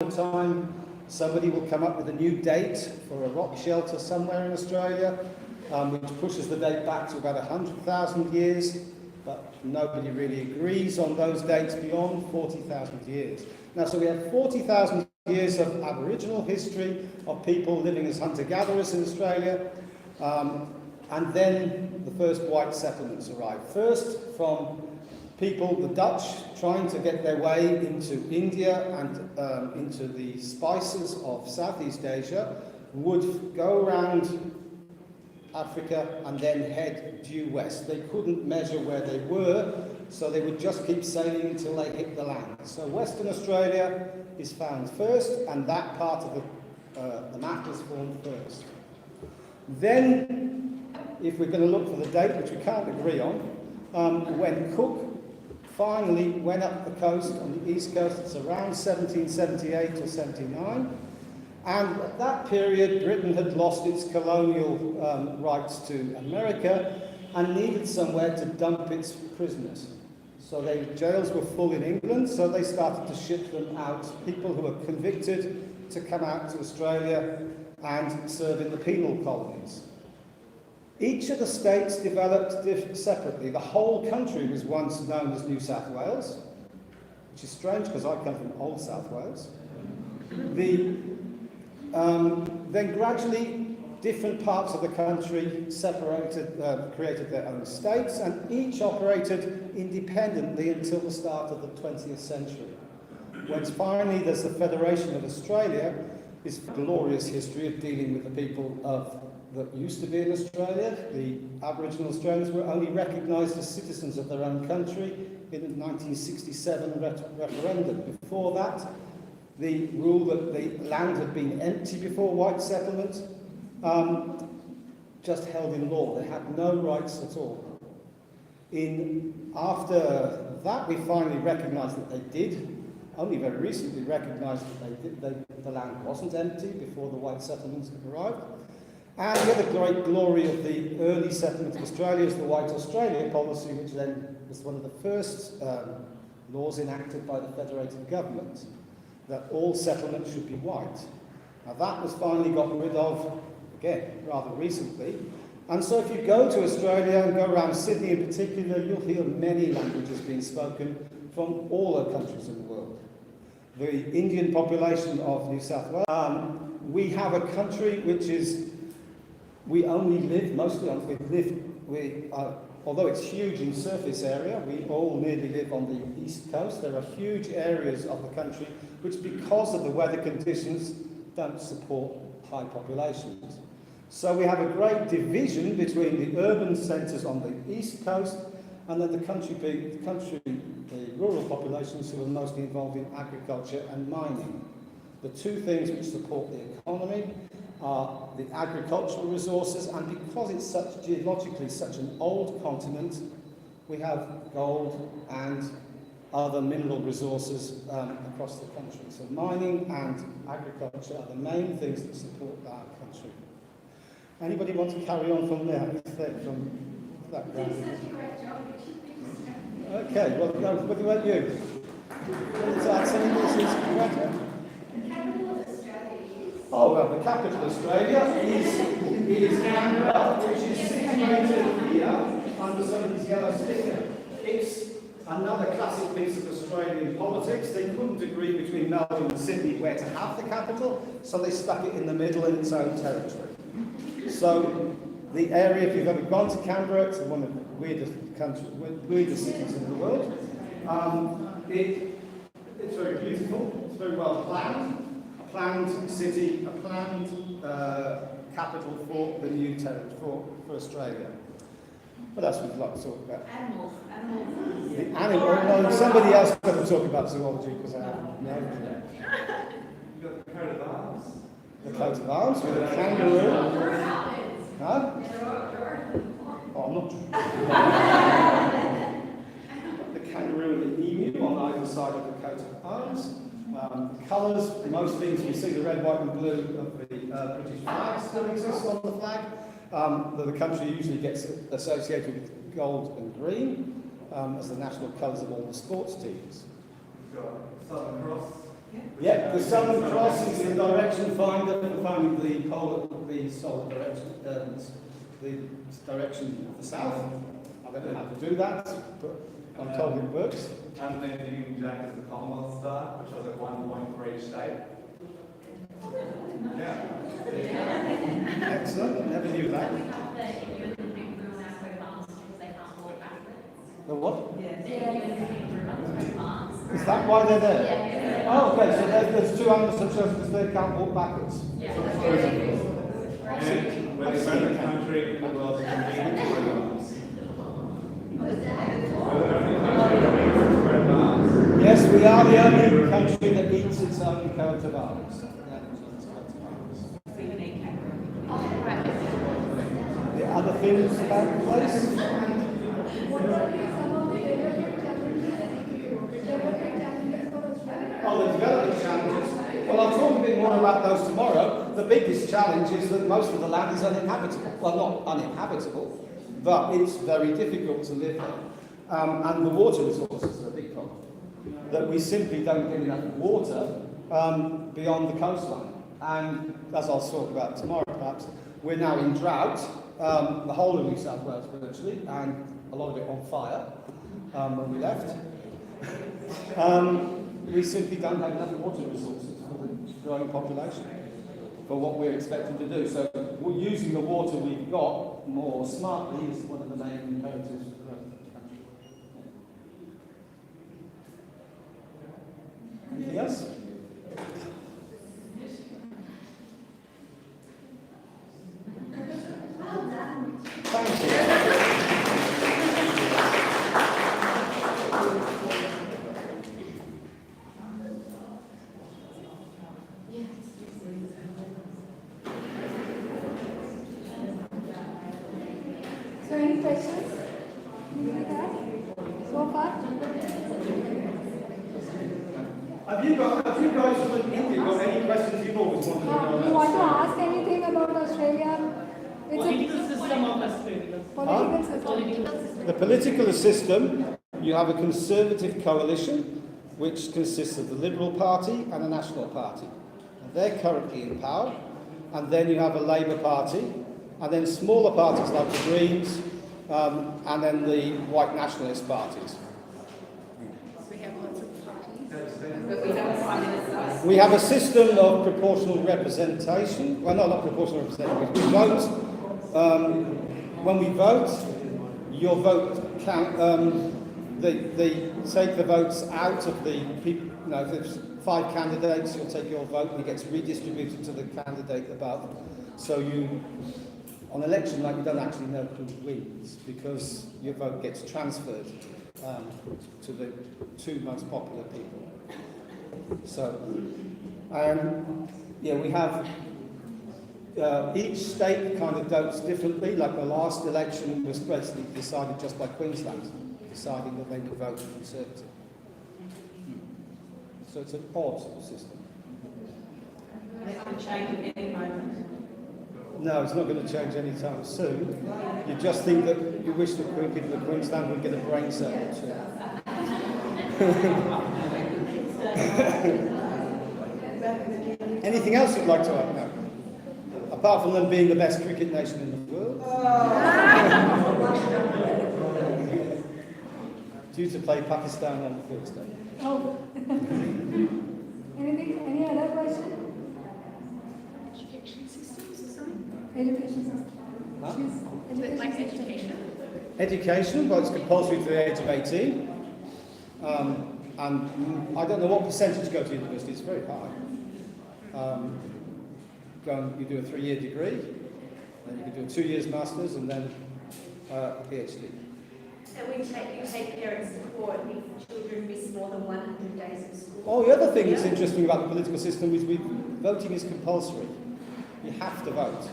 time somebody will come up with a new date for a rock shelter somewhere in Australia, which pushes the date back to about 100,000 years, but nobody really agrees on those dates beyond 40,000 years. Now, so we have 40,000 years of Aboriginal history of people living as hunter-gatherers in Australia, and then the first white settlements arrive. First from people, the Dutch, trying to get their way into India and into the spices of Southeast Asia, would go around Africa and then head due west. They couldn't measure where they were, so they would just keep sailing until they hit the land. So Western Australia is found first, and that part of the map is formed first. Then, if we're going to look for the date, which we can't agree on, when Cook finally went up the coast, on the east coast, it's around 1778 or 79, and at that period Britain had lost its colonial rights to America and needed somewhere to dump its prisoners. So the jails were full in England, so they started to ship them out, people who were convicted, to come out to Australia and serve in the penal colonies. Each of the states developed separately. The whole country was once known as New South Wales, which is strange because I come from Old South Wales. Then gradually, different parts of the country separated, created their own states, and each operated independently until the start of the 20th century. When finally there's the Federation of Australia, this glorious history of dealing with the people that used to be in Australia. The Aboriginal Australians were only recognised as citizens of their own country in the 1967 referendum. Before that, the rule that the land had been empty before white settlement just held in law. They had no rights at all. After that, we finally recognised that they did. Only very recently recognised that the land wasn't empty before the white settlements had arrived. And the other great glory of the early settlement of Australia is the White Australia policy, which then was one of the first laws enacted by the federated government, that all settlements should be white. Now that was finally got rid of, again, rather recently. And so if you go to Australia and go around Sydney in particular, you'll hear many languages being spoken from all the countries in the world. The Indian population of New South Wales, we have a country which is, we only live mostly on, although it's huge in surface area, we all nearly live on the east coast. There are huge areas of the country which, because of the weather conditions, don't support high populations. So we have a great division between the urban centres on the east coast and then the rural populations who are mostly involved in agriculture and mining. The two things which support the economy are the agricultural resources, and because it's geologically such an old continent, we have gold and other mineral resources across the country. So mining and agriculture are the main things that support our country. Anybody want to carry on from there? From that ground? Okay, well, no, what about you? Oh, well, the capital of Australia is Canberra, which is situated here under somebody's yellow sticker. It's another classic piece of Australian politics. They couldn't agree between Melbourne and Sydney where to have the capital, so they stuck it in the middle in its own territory. So the area, if you've ever gone to Canberra, it's one of the weirdest cities in the world. It's very beautiful, it's very well planned. A planned city, a planned capital for the new territory, for Australia. What else would you like to talk about? Animals. The animal. No, somebody else got to talk about zoology because I haven't known. You've got the coat of arms. The coat of arms with a kangaroo. Huh? Oh, I'm not. The kangaroo and the emu on either side of the coat of arms. Colours, most things you see, the red, white and blue of the British flag still exists on the flag. The country usually gets associated with gold and green as the national colours of all the sports teams. You've got Southern Cross. Yeah, the Southern Cross is the direction finder for finding the solar direction, the direction of the south. I don't know how to do that, but I'm told it works. And then the Union Jack is the Commonwealth Star, which was at 1 point for each state. Yeah. Excellent, never knew that. The what? Is that why they're there? Oh, okay, so there's two animals that shows because they can't walk backwards. And we're the only country in the world that can be Yes, we are the only country that eats its own coat of arms. The other things about the place? Oh, the development challenges. Well, I'll talk a bit more about those tomorrow. The biggest challenge is that most of the land is uninhabitable. Well, not uninhabitable, but it's very difficult to live there. And the water resources are a big problem. That we simply don't get enough water beyond the coastline. And as I'll talk about tomorrow, perhaps, we're now in drought, the whole of New South Wales virtually, and a lot of it on fire when we left. We simply don't have enough water resources for the growing population for what we're expecting to do. So we're using the water we've got more smartly is one of the main imperatives for growth. Anything else? Thank you. So any questions? So far? Have you guys from India got any questions you've always wanted to know? You want to ask anything about Australia? It's Political system of Australia. political system. The political system, you have a Conservative coalition, which consists of the Liberal Party and the National Party. And they're currently in power. And then you have a Labour Party, and then smaller parties like the Greens, and then the white nationalist parties. We have lots of parties. But we have a prime minister. We have a system of proportional representation. Well, no, not proportional representation. We vote. When we vote, your vote count. They take the votes out of the people. You know, if there's 5 candidates, you'll take your vote and it gets redistributed to the candidate above. So you, on election night, you don't actually know who wins because your vote gets transferred to the 2 most popular people. So, yeah, we have each state kind of votes differently. Like the last election was basically decided just by Queensland, deciding that they would vote Conservative. So it's an odd system. It's going to change at any moment. No, it's not going to change anytime soon. You just think that you wish the people of Queensland would get a brain cell or two. Anything else you'd like to add now? Apart from them being the best cricket nation in the world? Due to play Pakistan on Thursday. Oh. Anything? Any other question? Education systems or something? Education system. Huh? Is it like education? Education, well, it's compulsory to the age of 18. And I don't know what percentage go to university, it's very high. You do a 3-year degree, then you can do a 2 years master's, and then a PhD. And you take parent support if children miss more than 100 days of school. Oh, the other thing that's interesting about the political system is voting is compulsory. You have to vote.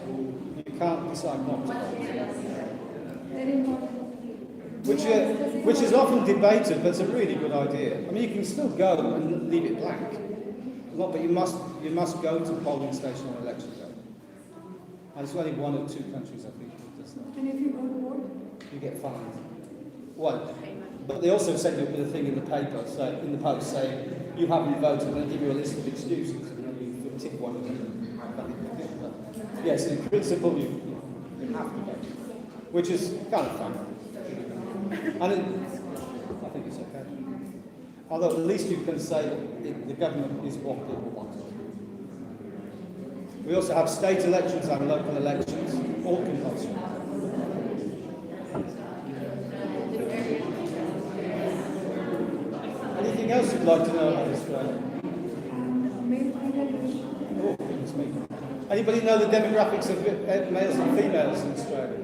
You can't decide not to vote. Very important. Which is often debated, but it's a really good idea. I mean, you can still go and leave it blank. But you must go to the polling station on election day. And it's only 1 or 2 countries, I think, that does that. And if you don't vote? You get fined. Well, but they also send you a thing in the paper, in the post, saying you haven't voted, and they give you a list of excuses, and then you tick one of them. But yes, in principle, you have to vote, which is kind of fun. And I think it's okay. Although at least you can say that the government is what people want. We also have state elections and local elections, all compulsory. Anything else you'd like to know about Australia? Oh, goodness me. Anybody know the demographics of males and females in Australia?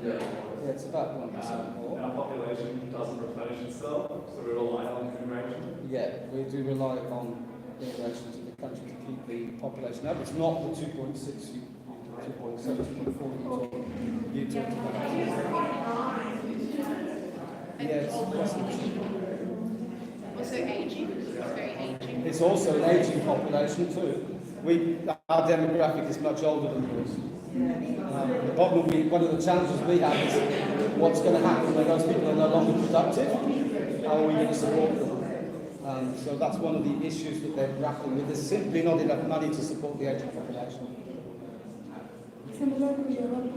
Yeah, it's about 1% more. Our population doesn't replenish itself, so we rely on immigration. Yeah, we do rely on immigration to the country to keep the population up. It's not the 2.6, 2.7, 2.4 you talked about. Yes, Also aging. It's very aging. it's also an aging population too. Our demographic is much older than yours. The problem one of the challenges we have is what's going to happen when those people are no longer productive. How are we going to support them? So that's one of the issues that they're grappling with. There's simply not enough money to support the aging population. Similar to Europe.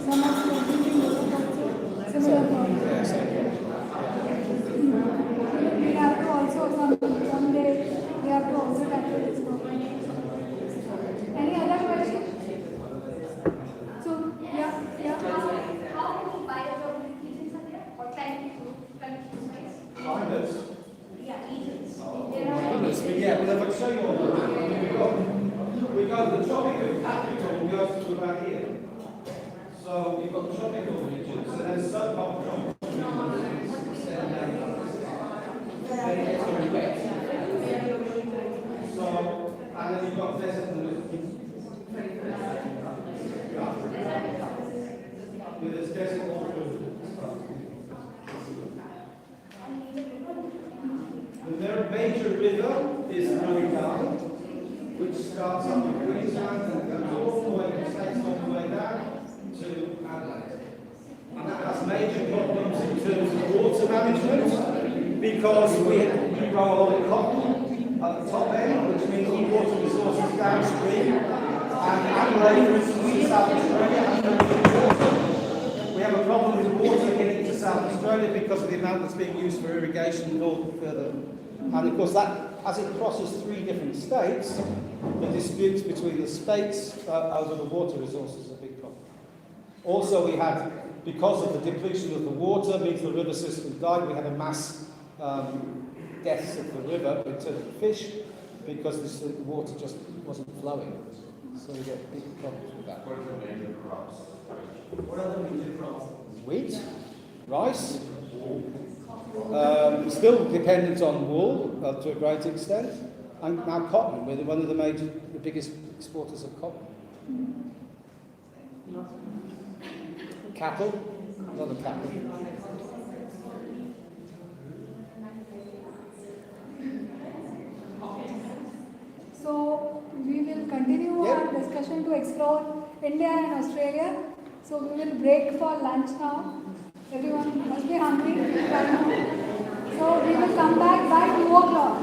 Some are struggling in Europe also. Similar problem. Yeah, so, We have to also, someday, we have to also tackle this problem. Any other questions? So, yeah. How many biogeographic regions are there? Or countries? Climates. Yeah, regions. goodness me, yeah, well, if I show you all we go the tropical capital goes to about here. So you've got tropical regions and then subtropical regions. Then it gets very wet. So, and then you've got desert and there's desert all through. The major river is the Lucknow, which starts up in Queensland and goes all the way, takes all the way down to Adelaide. And that has major problems in terms of water management because we grow a lot of cotton at the top end, which means all water resources downstream. And Adelaide, for instance, in South Australia, has no water. We have a problem with water getting to South Australia because of the amount that's being used for irrigation north further. And of course, that, as it crosses 3 different states, the disputes between the states over the water resources is a big problem. Also, we had, because of the depletion of the water, means the river system died. We had a mass deaths of the river in terms of fish because the water just wasn't flowing. So we get big problems with that. What are the major crops? What are the major crops? Wheat, rice, still dependent on wool to a great extent, and now cotton. We're one of the biggest exporters of cotton. Cattle, a lot of cattle. So, we will continue our discussion to explore India and Australia. So, we will break for lunch now. Everyone must be hungry right now. So, we will come back by 2 o'clock.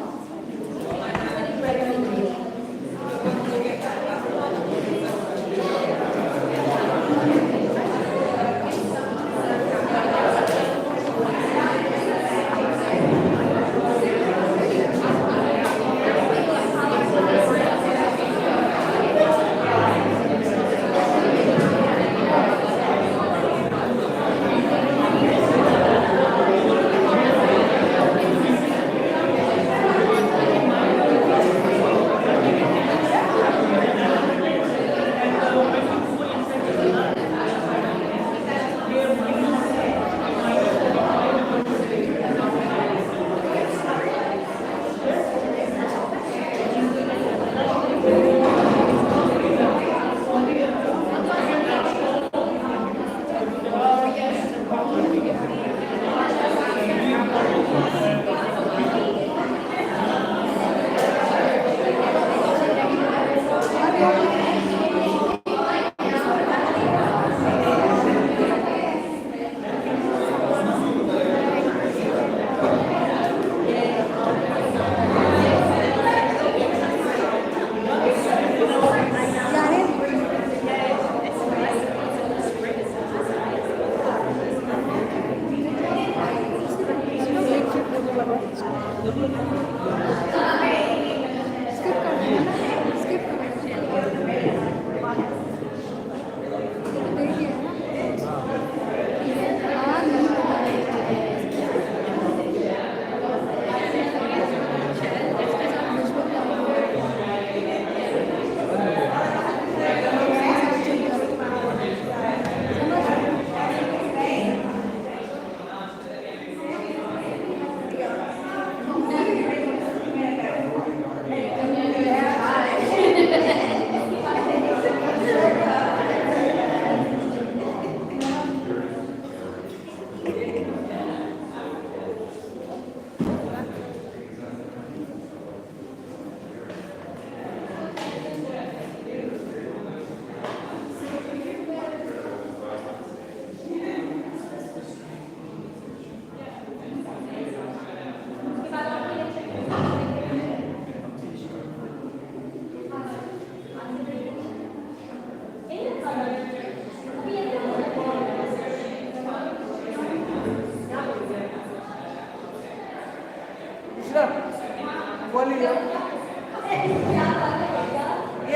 Yeah,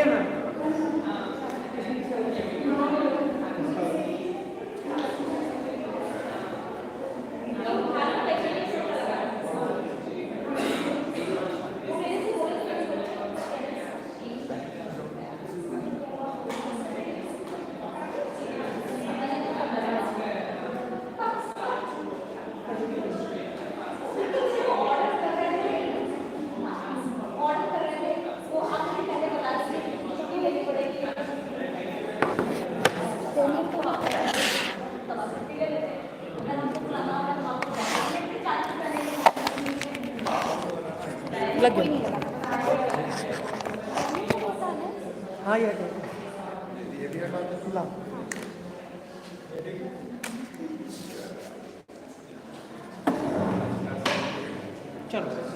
ma'am. लग गया हाँ यार ला चलो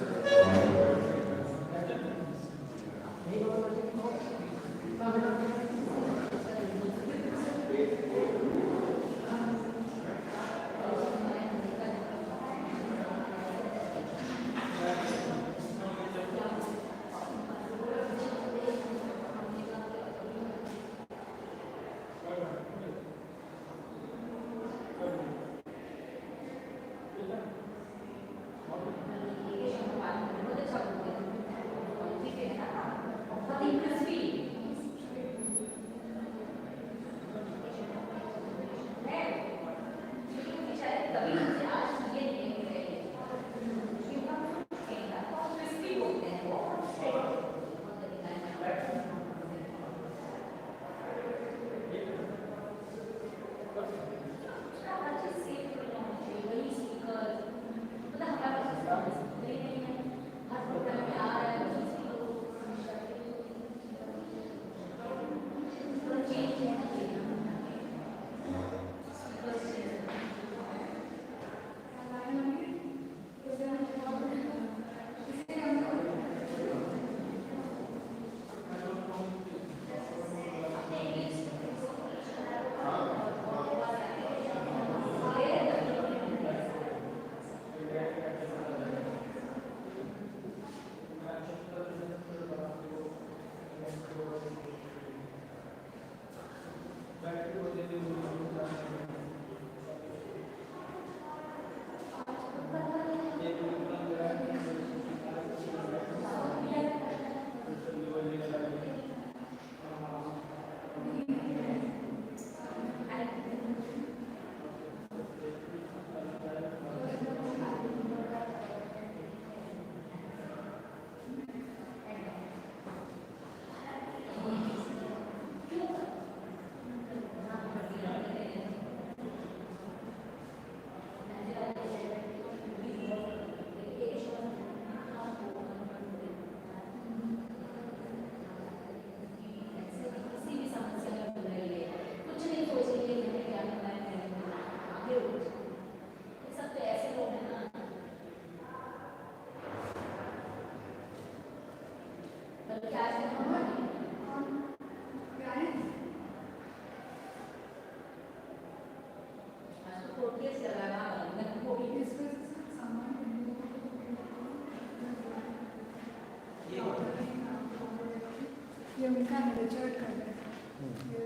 ये उनका Richard कर रहा है ये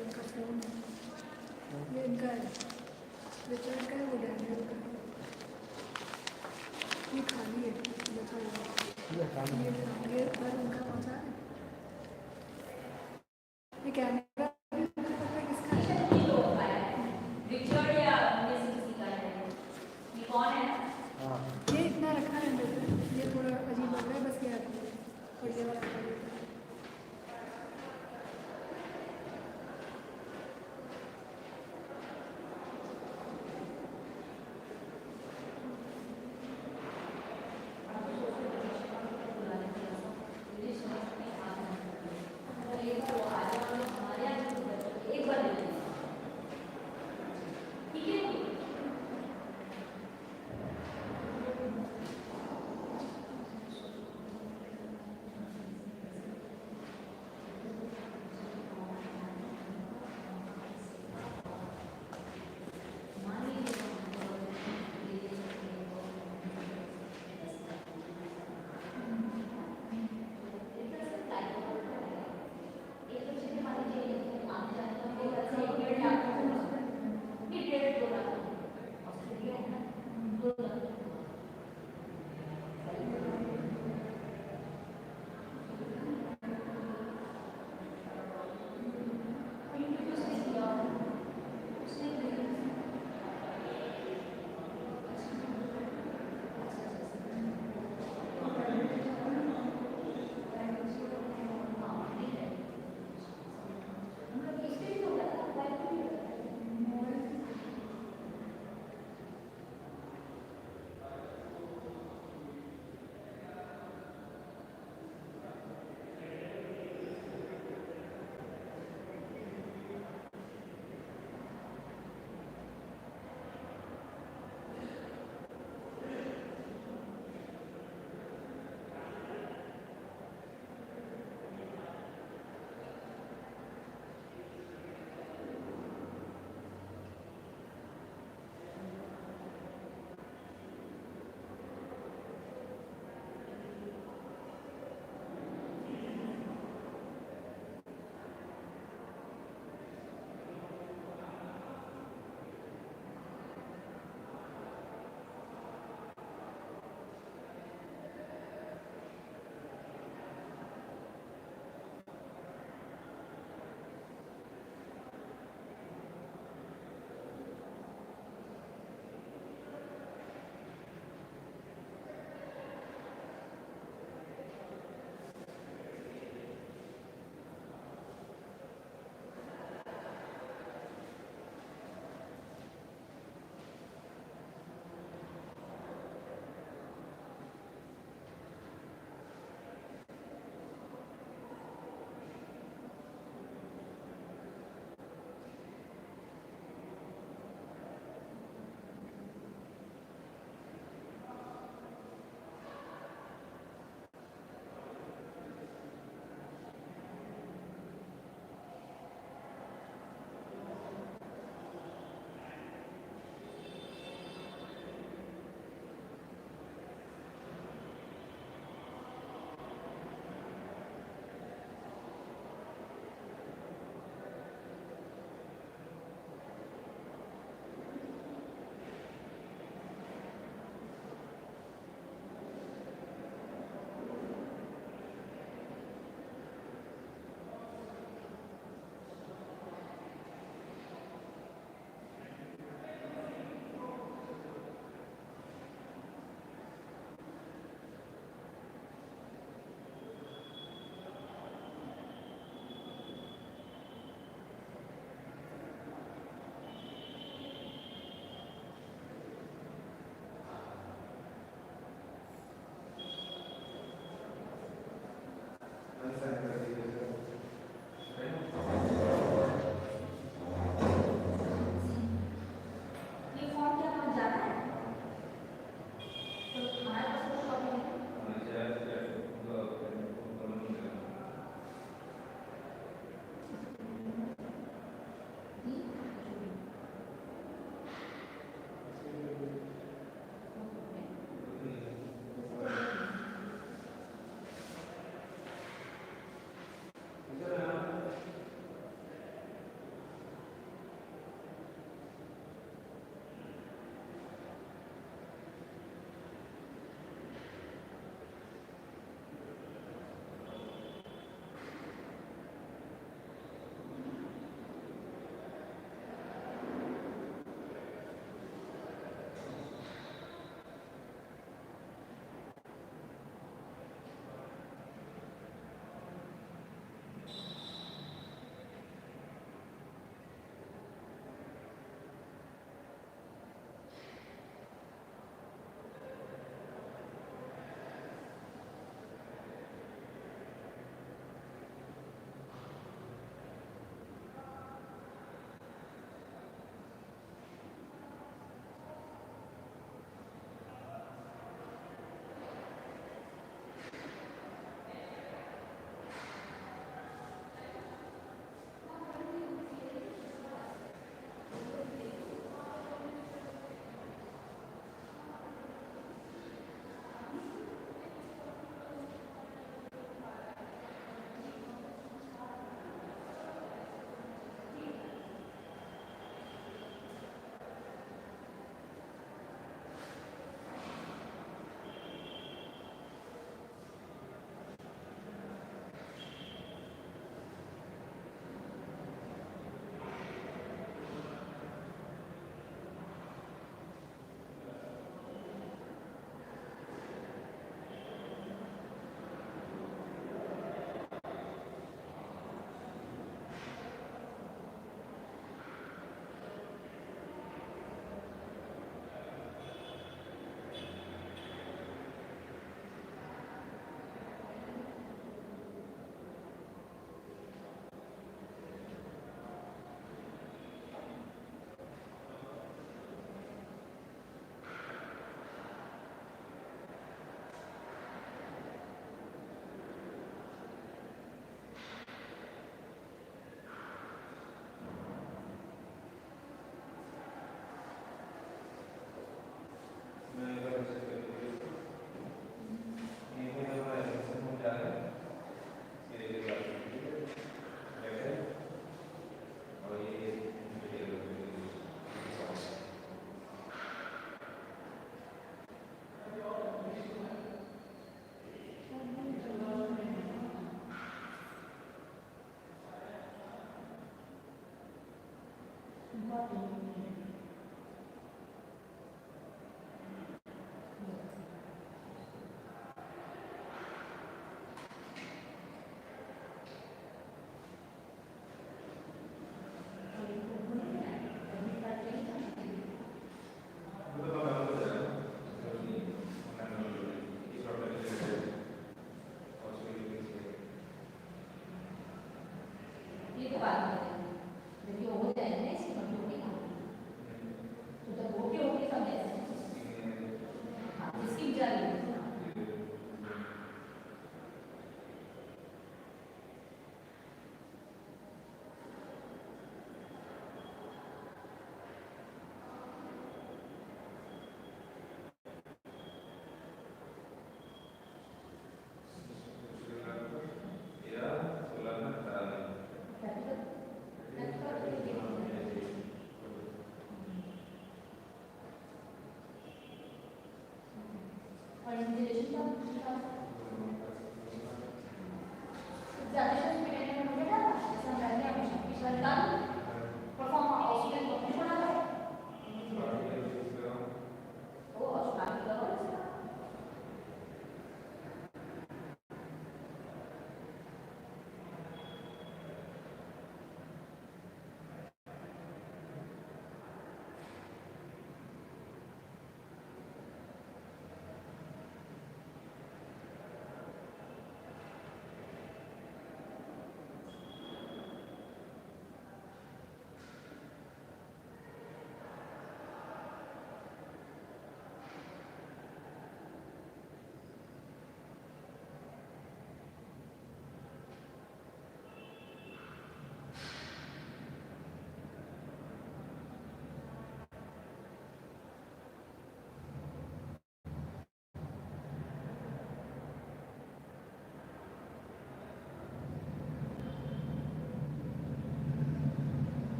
उनका फोन ये इनका रिचर्ड का है वो डैनियल का है ये खाली है बचा हुआ ये पर उनका पहुंचा है ये कैमरा भी मुझे पता है किसका है ये इतना रखा है ये थोड़ा अजीब लग रहा है बस ये और ये वाला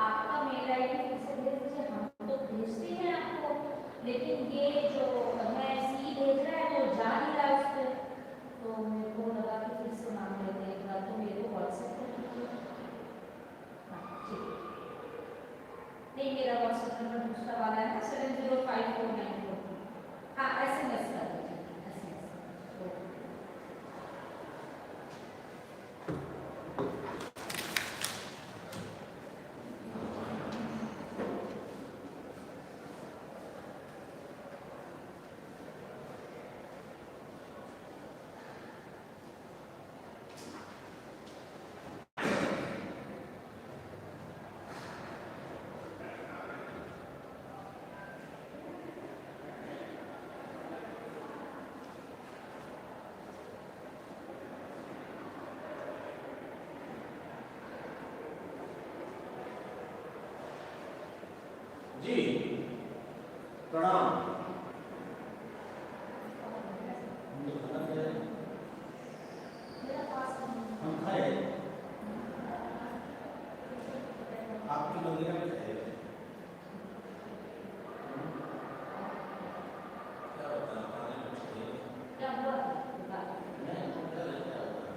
आपका मेल आईडी फिर से भेज दीजिए, हम तो भेजते हैं आपको, लेकिन ये जो है सी भेज रहा है वो जा नहीं रहा है उस पर, तो मेरे को लगा कि फिर से मांग लेते हैं एक बार, तो मेरे को व्हाट्सएप पर कीजिए। हाँ ठीक है, नहीं मेरा व्हाट्सएप नंबर दूसरा वाला है ना 705494, हाँ SMS कर दीजिए, SMS। जी प्रणाम। हम खाए आपकी मंदिर में खाए क्या होता है खाने में चाहिए क्या हुआ? नहीं होता है क्या होता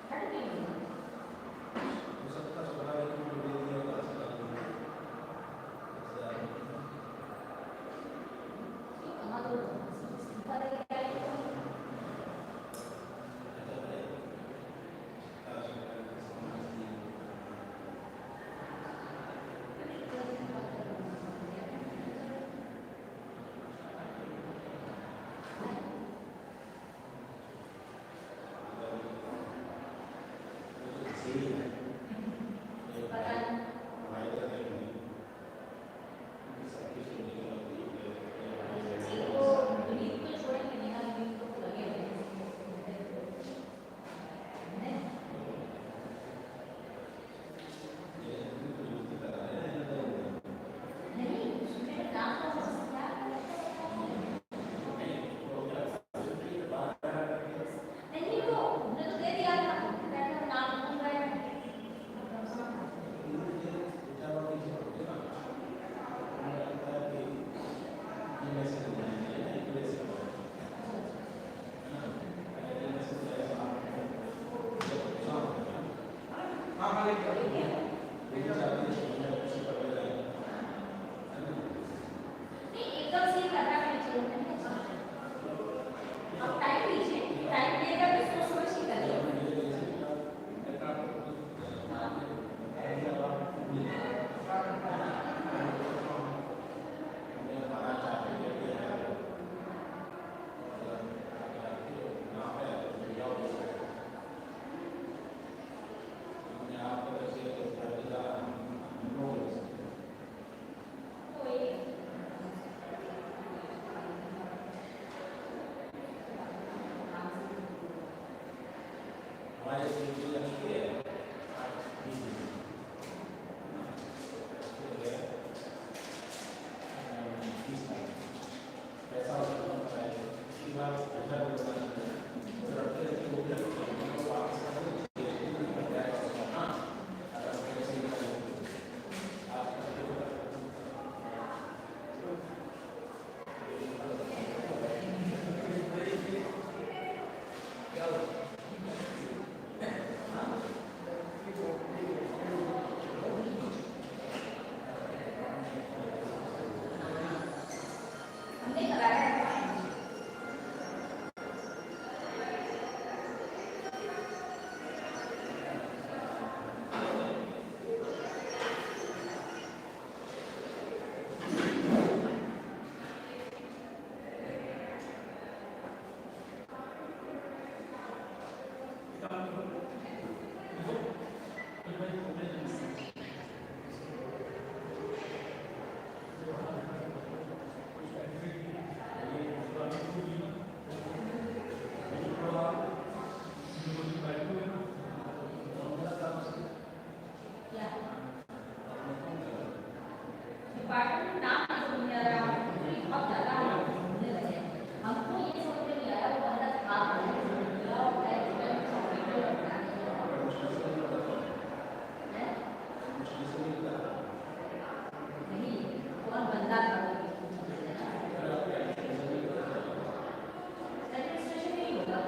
है डिपार्टमेंट में नाम नहीं सुनने आ रहा बहुत ज़्यादा हम घूमने लगे हमको ये समझ में नहीं आया वो बंदा था नहीं कौन बंदा था एडमिनिस्ट्रेशन नहीं होगा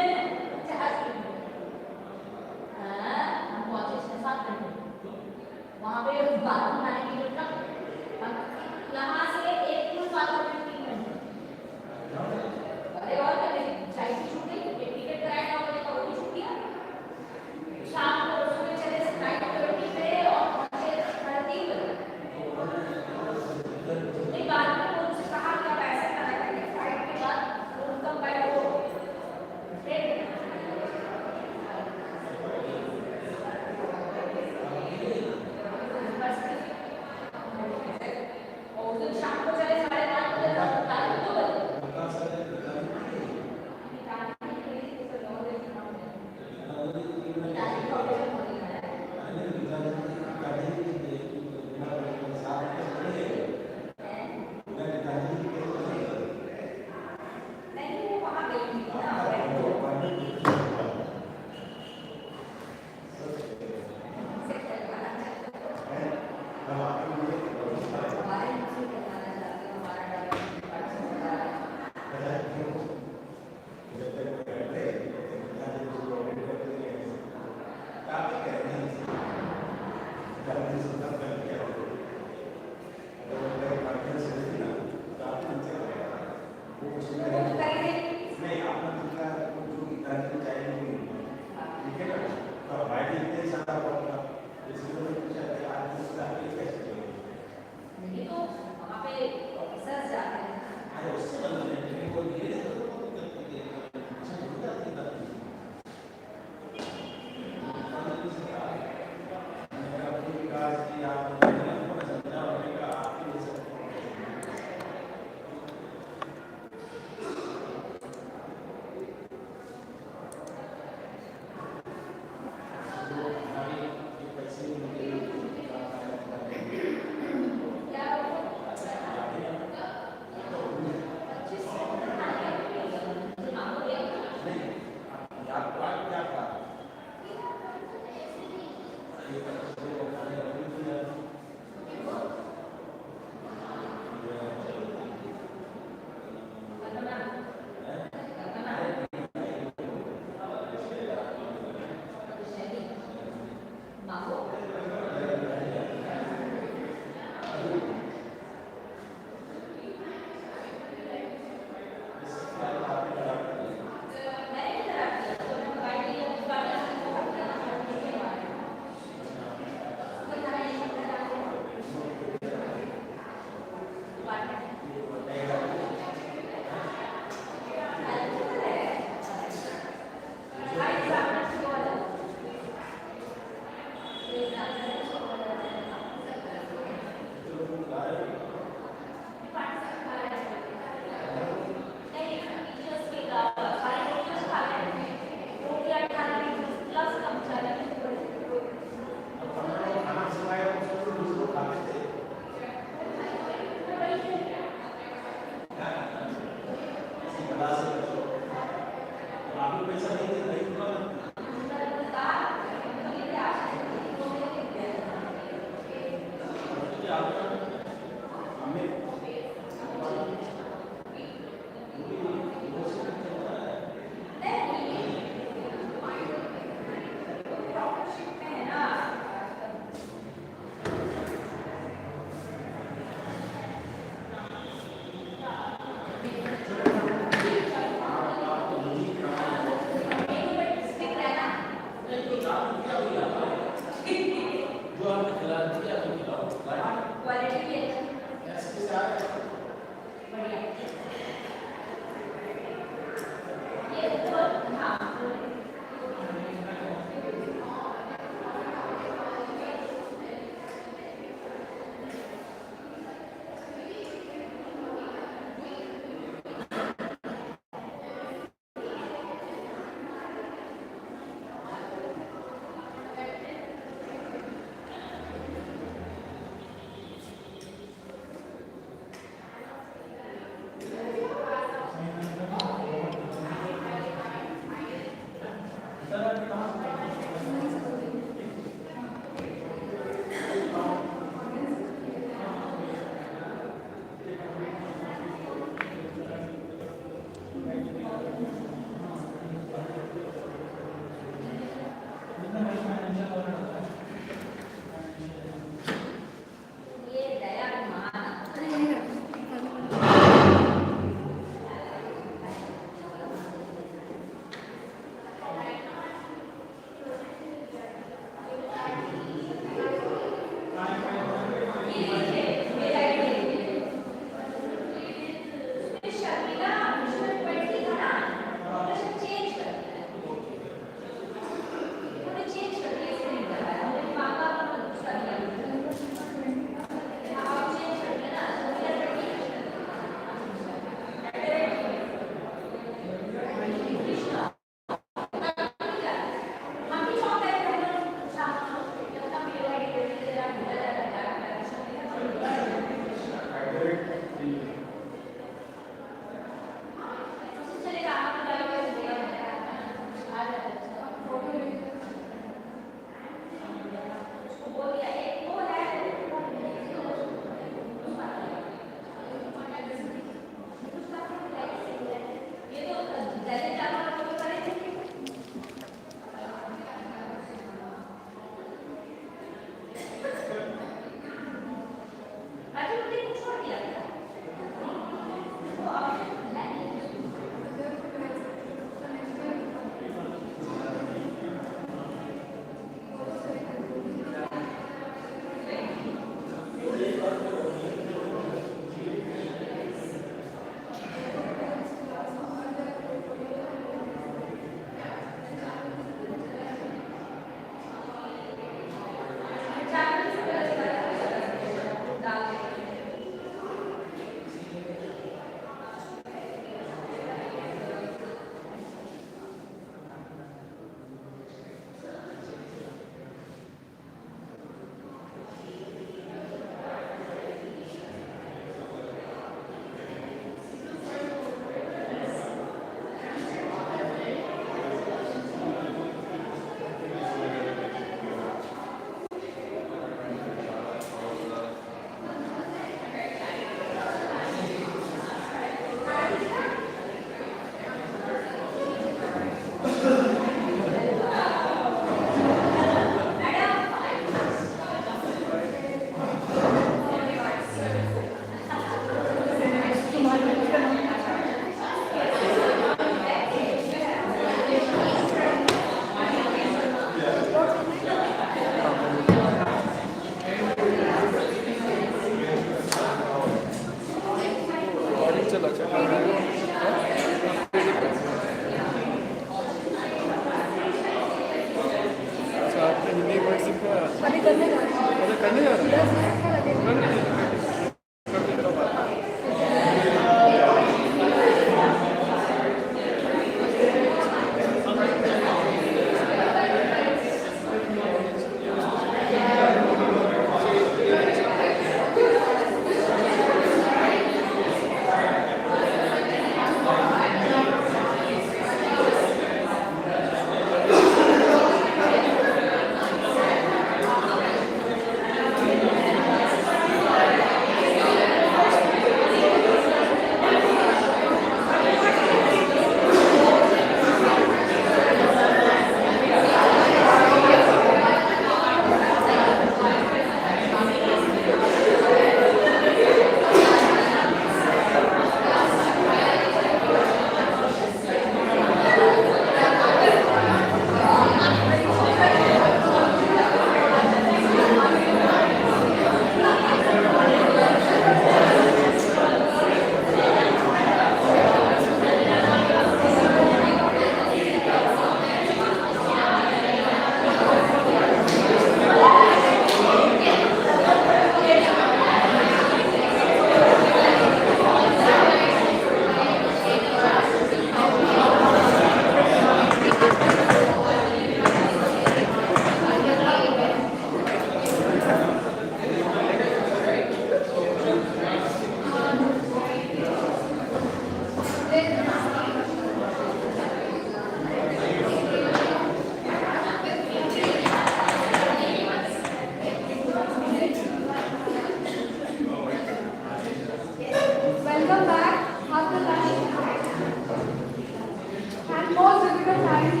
give a time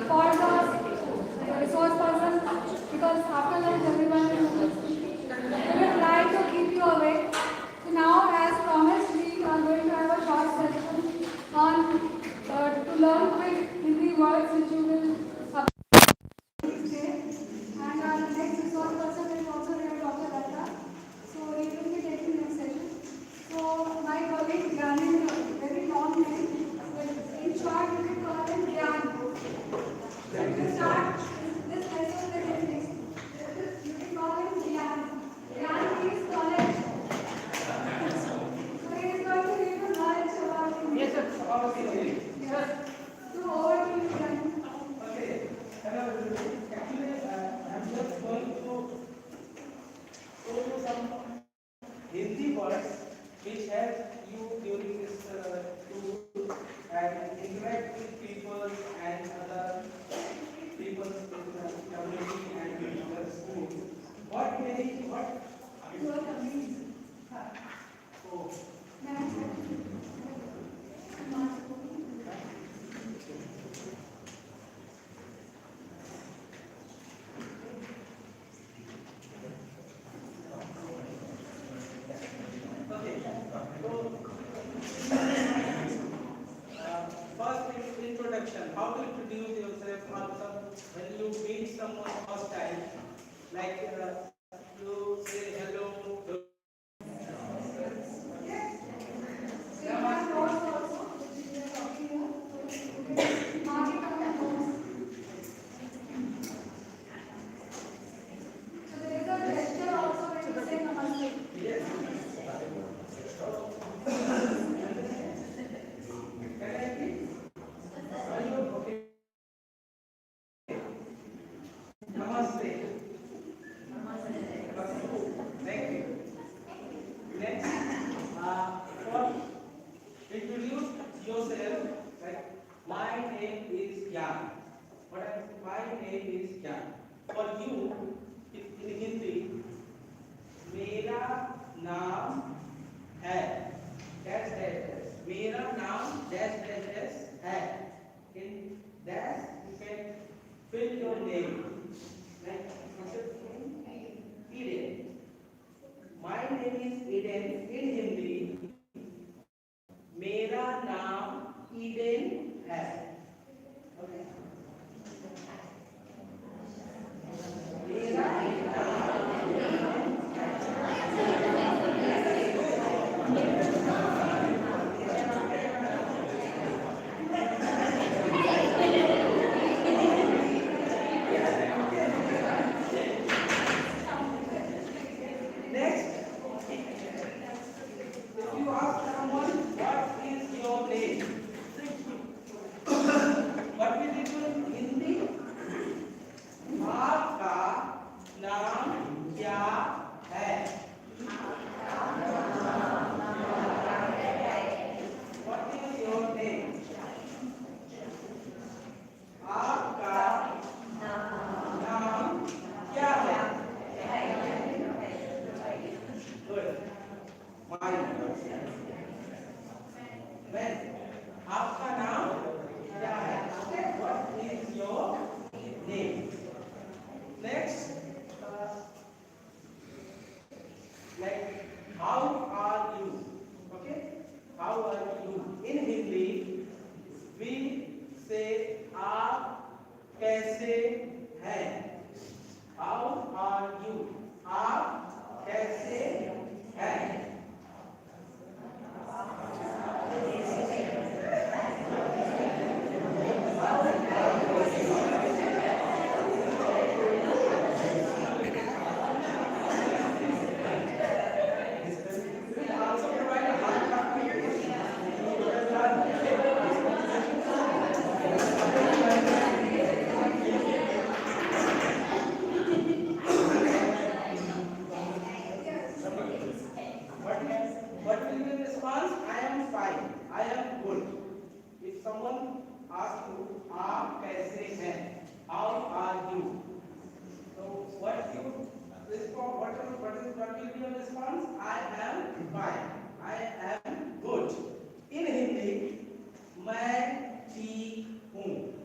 for the resource person because after lunch everyone will try to keep you awake. So now, as promised, we are going to have a short session on to learn quick Hindi words which you will say. And our next resource person is also here, Dr. Lata. So he will be taking next session. So my colleague Gyan is a very long name. In short, you can call him Gyan. To start this lesson with him, you can call him Gyan. Gyan means knowledge. So he is going to give you knowledge about him. Yes, sir. Yes. So over to you, Gyan. Okay. Hello, everybody. Actually, I'm just going to show you some Hindi words which help you during this tour and interact with people and other people in the community and in the school. What You are coming. oh, okay. So, first introduction. How to introduce yourself when you meet someone first time? Like you say hello. Namaste. Thank you. Next, first, introduce yourself. Like, my name is Gyan. My name is Gyan. For you, in Hindi, मेरा नाम है dash dash dash. मेरा नाम dash dash dash है. In dash, you can fill your name. Like, Eden. My name is Eden. In Hindi, मेरा नाम Eden है. Okay. मेरा next, if you ask someone what is your name, what will it do in Hindi? आपका नाम क्या है? What is your name? आपका नाम क्या है? Good. Mine. When? आपका नाम क्या है? What is your name? Next, like, how are you? Okay? How are you? In Hindi, we say आप कैसे हैं? How are you? आप कैसे हैं? What will be the response? I am fine. I am good. If someone asks you, आप कैसे हैं? How are you? So what you respond? What will be your response? I am fine. I am good. In Hindi, मैं ठीक हूँ.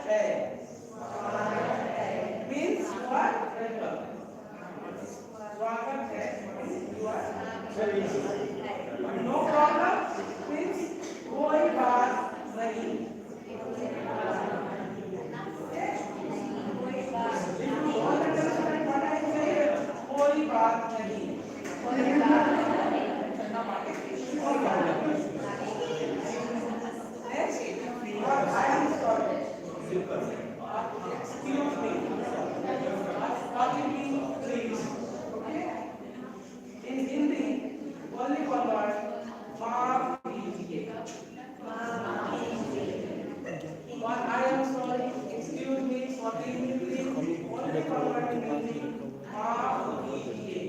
है means you are welcome. स्वागत है means you are very easy. No problem means कोई बात नहीं. कोई बात नहीं. Next, I am sorry. Excuse me. Forgive me, please. Okay? In Hindi, only one word. माफ कीजिए. But I am sorry. Excuse me. Forgive me, please. Only one word in Hindi. माफ कीजिए.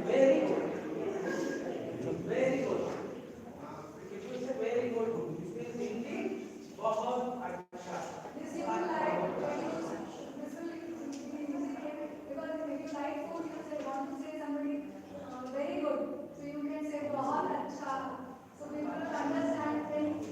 Very good. Very good. If you say very good, it means Hindi, बहुत अच्छा. This you will like, this will be easy because if you like food, you say want to say somebody very good, so you can say बहुत अच्छा. So people will understand things.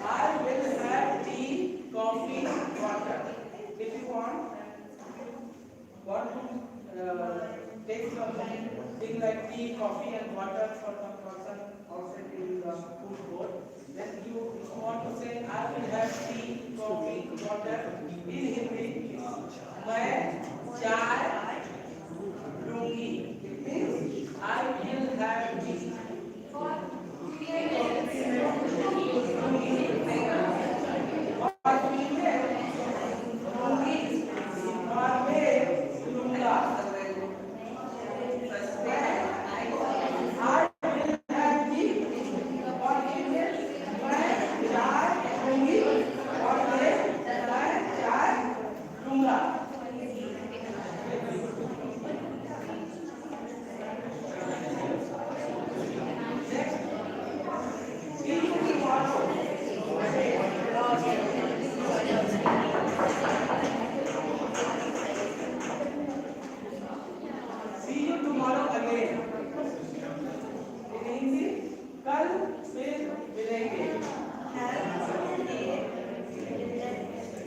I will have tea, coffee, water. If you want to take something like tea, coffee, and water for some person outside in the food court, then you want to say, I will have tea, coffee, water. In Hindi, मैं चाय लूंगी. It means I will have tea. See you tomorrow again. In Hindi, कल फिर मिलेंगे.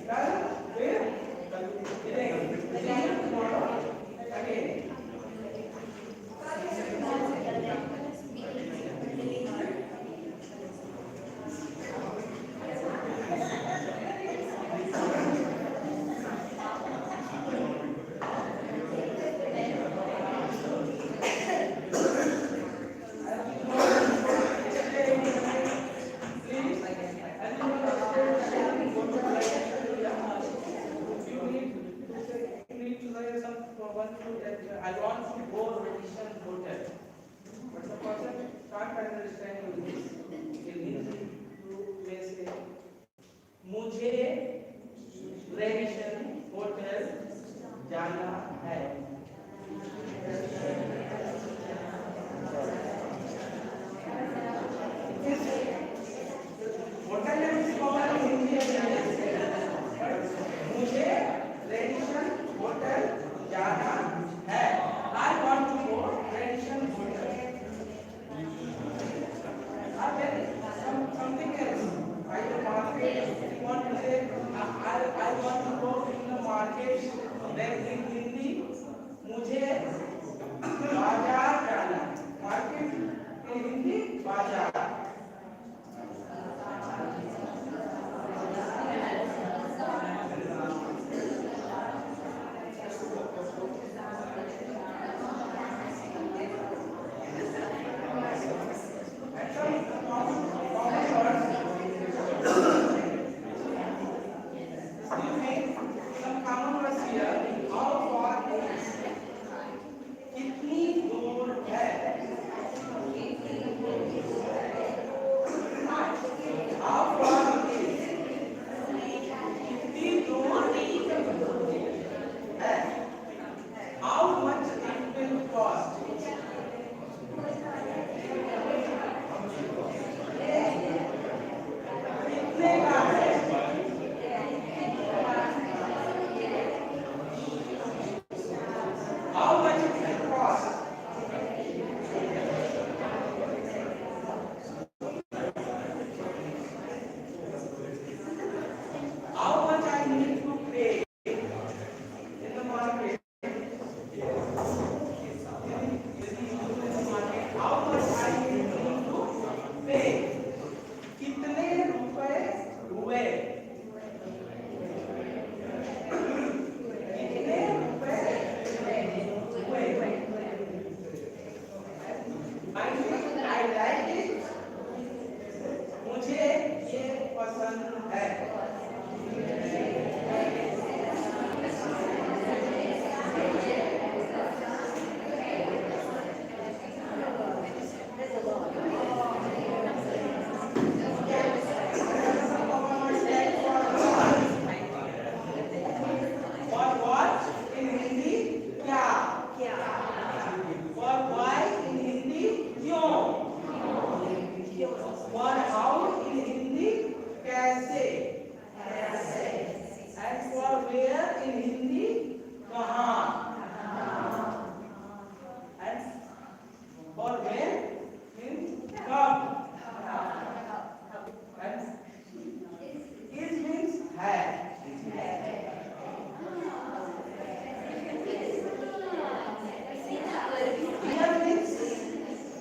कल फिर मिलेंगे. See you tomorrow again. I want to go Venetian hotel. But the person can't understand English. In Hindi, you may say, मुझे Venetian hotel जाना है. Hotel में कॉमन हिंदी है. मुझे Venetian hotel जाना है. I want to go Venetian hotel. Something else. I want to say I want to go in the market. Then in Hindi, मुझे बाजार जाना. Market in Hindi, बाजार.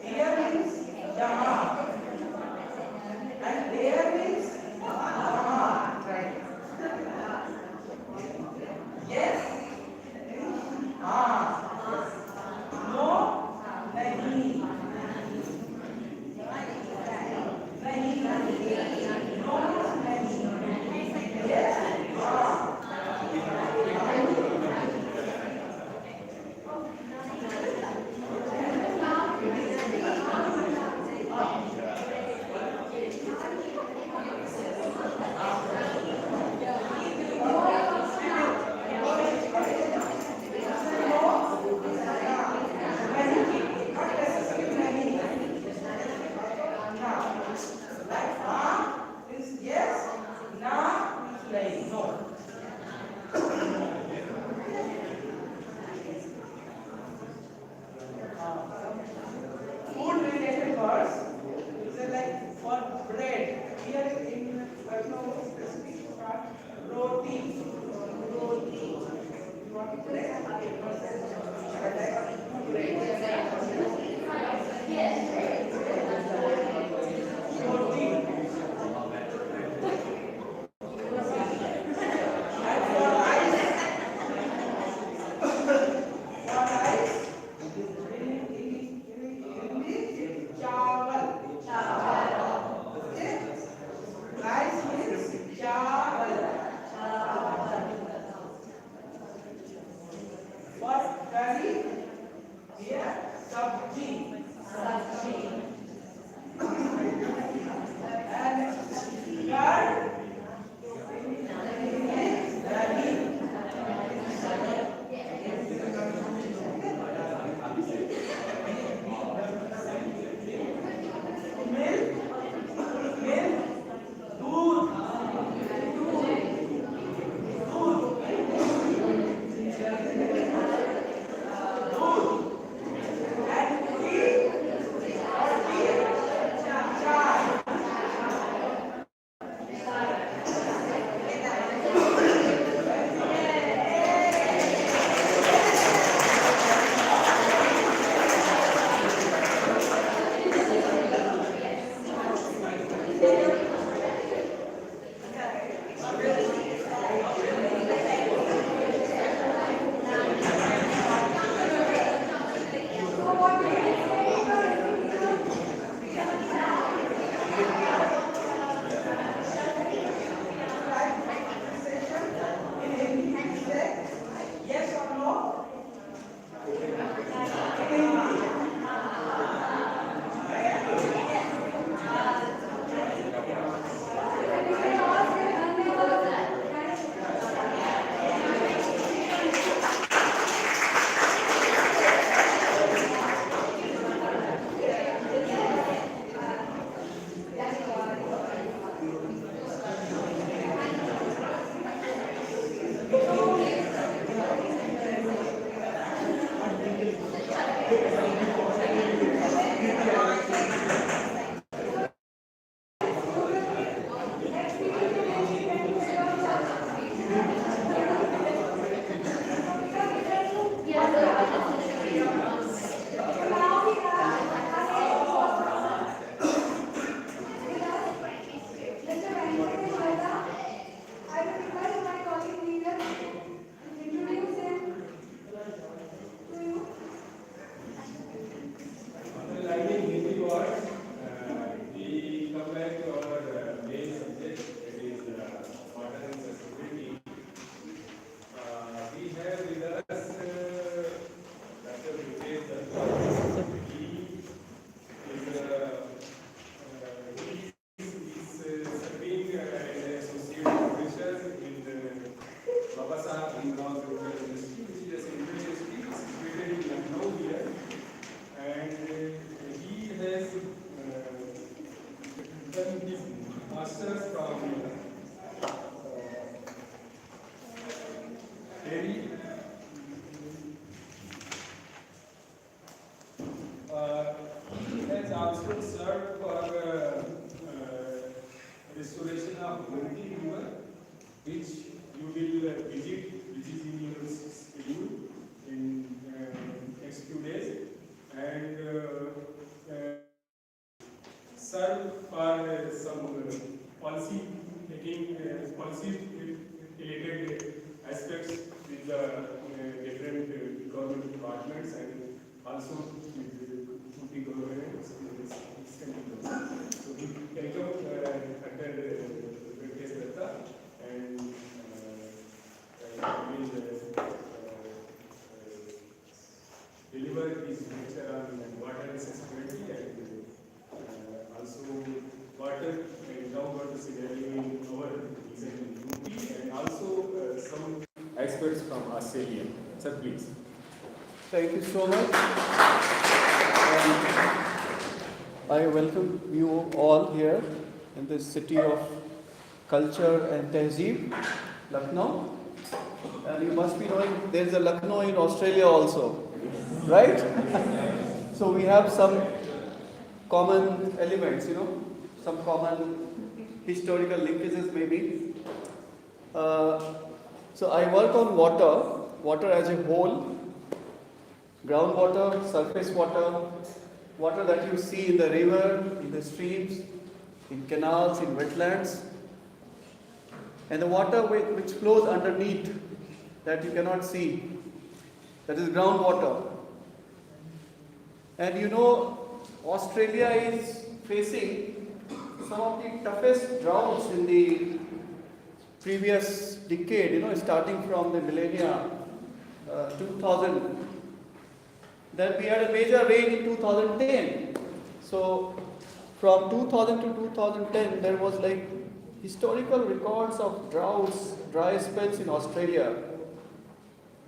Here means Yamaha. And there means Yamaha. Right. Yes. हाँ. No. नहीं. नहीं. No. नहीं. Yes. हाँ. Yes. Now play. No. Food related words. So like for bread. Here in Lucknow specific part roti. Roti. You want bread? He has also served for restoration of Gomti River, which salient. Sir, please. Thank you so much. I welcome you all here in this city of culture and tehzeeb, Lucknow. And you must be knowing there's a Lucknow in Australia also, right? So we have some common elements, some common historical linkages maybe. So I work on water as a whole, groundwater, surface water, water that you see in the river, in the streams, in canals, in wetlands, and the water which flows underneath that you cannot see, that is groundwater. And Australia is facing some of the toughest droughts in the previous decade, starting from the millennia 2000. Then we had a major rain in 2010. So from 2000 to 2010, there was like historical records of droughts, dry spells in Australia.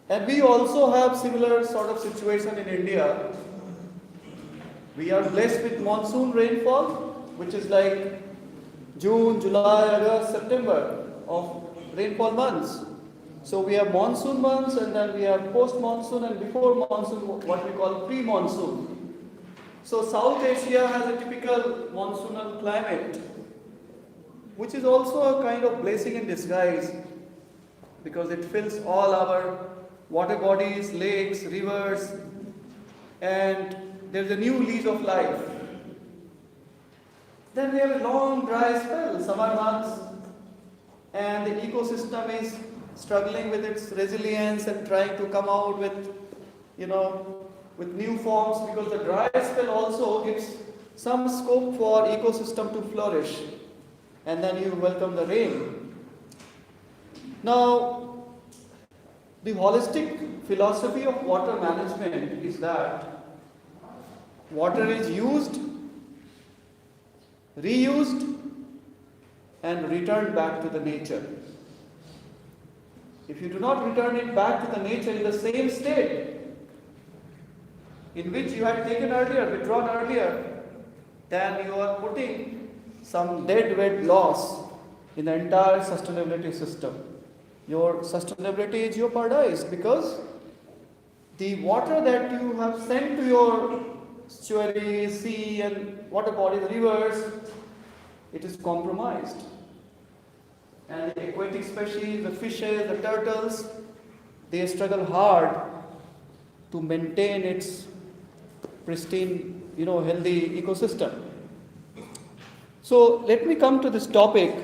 And we also have similar sort of situation in India. We are blessed with monsoon rainfall, which is like June, July, August, September of rainfall months. So we have monsoon months, and then we have post-monsoon and before monsoon, what we call pre-monsoon. So South Asia has a typical monsoonal climate, which is also a kind of blessing in disguise, because it fills all our water bodies, lakes, rivers, and there's a new lease of life. Then we have a long dry spell, summer months, and the ecosystem is struggling with its resilience and trying to come out with new forms, because the dry spell also gives some scope for ecosystem to flourish, and then you welcome the rain. Now, the holistic philosophy of water management is that water is used, reused, and returned back to the nature. If you do not return it back to the nature in the same state in which you had taken earlier, withdrawn earlier, then you are putting some dead weight loss in the entire sustainability system. Your sustainability is jeopardized because the water that you have sent to your estuaries, sea and water bodies, rivers, it is compromised. And the aquatic species, the fishes, the turtles, they struggle hard to maintain its pristine, healthy ecosystem. So let me come to this topic.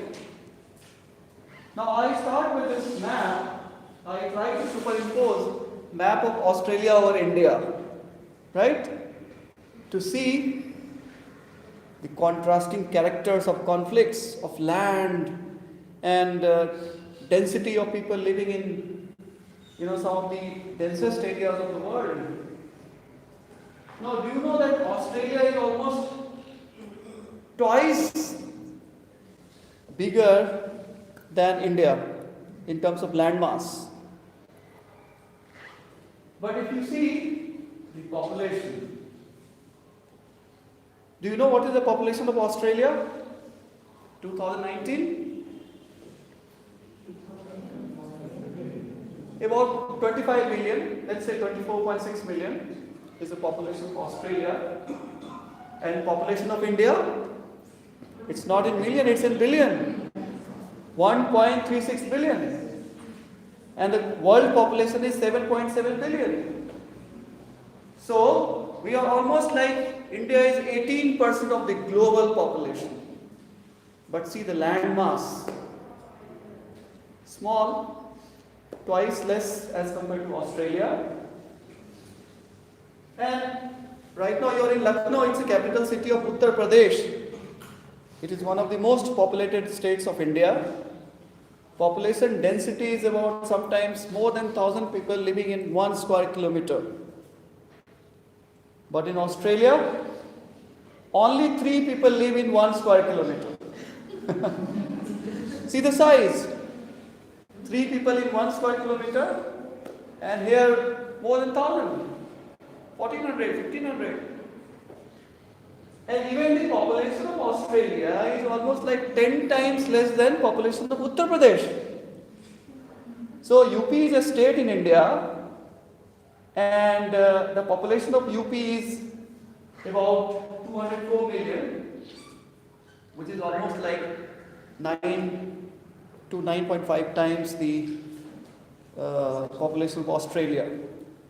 Now I start with this map. I try to superimpose map of Australia over India, right? To see the contrasting characters of conflicts, of land, and density of people living in some of the densest areas of the world. Now, do you know that Australia is almost twice bigger than India in terms of land mass? But if you see the population, do you know what is the population of Australia? 2019? About 25 million, let's say 24.6 million is the population of Australia. And population of India, it's not in million, it's in billion. 1.36 billion. And the world population is 7.7 billion. So, we are almost like India is 18% of the global population. But see the land mass, small, twice less as compared to Australia. And right now you are in Lucknow, it's the capital city of Uttar Pradesh. It is one of the most populated states of India. Population density is about sometimes more than 1,000 people living in 1 square kilometer. But in Australia, only 3 people live in 1 square kilometer. See the size. 3 people in 1 square kilometer, and here more than 1,000, 1,400, 1,500. And even the population of Australia is almost like 10 times less than population of Uttar Pradesh. So UP is a state in India, and the population of UP is about 204 million, which is almost like 9 to 9.5 times the population of Australia.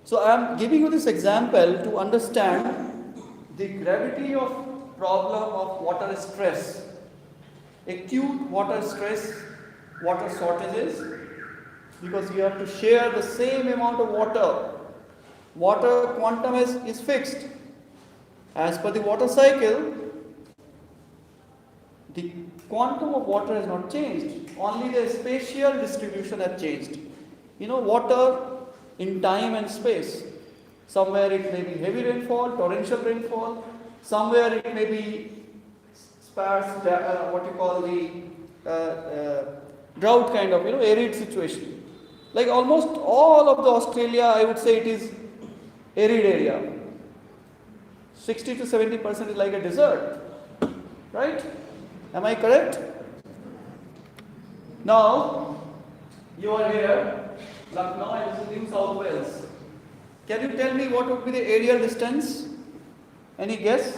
So I am giving you this example to understand the gravity of problem of water stress, acute water stress, water shortages, because you have to share the same amount of water. Water quantum is fixed. As per the water cycle, the quantum of water has not changed, only the spatial distribution has changed. You know, water in time and space. Somewhere it may be heavy rainfall, torrential rainfall, somewhere it may be sparse, what you call the drought kind of, arid situation. Like almost all of the Australia, I would say it is arid area. 60 to 70% is like a desert, right? Am I correct? Now, you are here, Lucknow, and this is New South Wales. Can you tell me what would be the aerial distance? Any guess?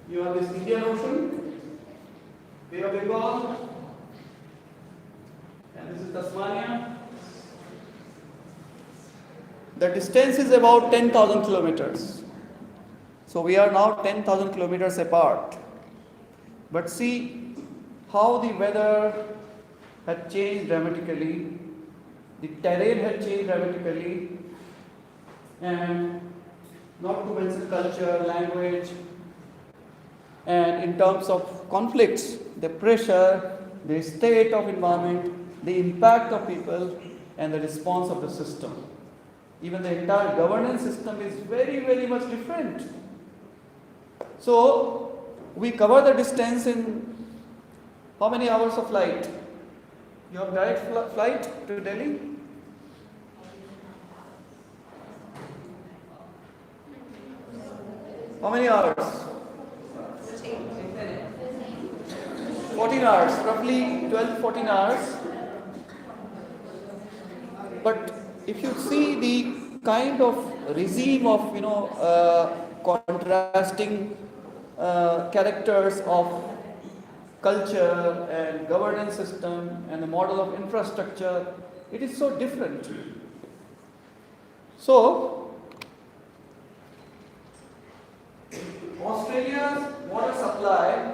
You have this Indian Ocean, Bay of Bengal, and this is Tasmania. The distance is about 10,000 kilometers. So we are now 10,000 kilometers apart. But see how the weather had changed dramatically, the terrain had changed dramatically, and not to mention culture, language, and in terms of conflicts, the pressure, the state of environment, the impact of people, and the response of the system. Even the entire governance system is very, very much different. So, we cover the distance in how many hours of flight? You have direct flight to Delhi? How many hours? 14 hours, roughly 12, 14 hours. But if you see the kind of regime of, contrasting characters of culture and governance system and the model of infrastructure, it is so different. So, Australia's water supply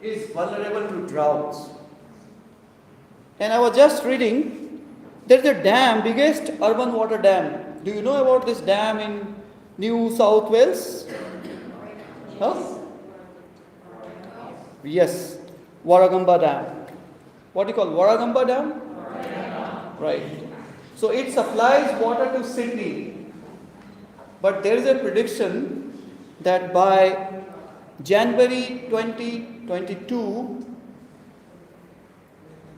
is vulnerable to droughts. And I was just reading, there is a dam, biggest urban water dam. Do you know about this dam in New South Wales? Huh? Yes, Warragamba Dam. What do you call Warragamba Dam? Right. So it supplies water to Sydney. But there is a prediction that by January 2022,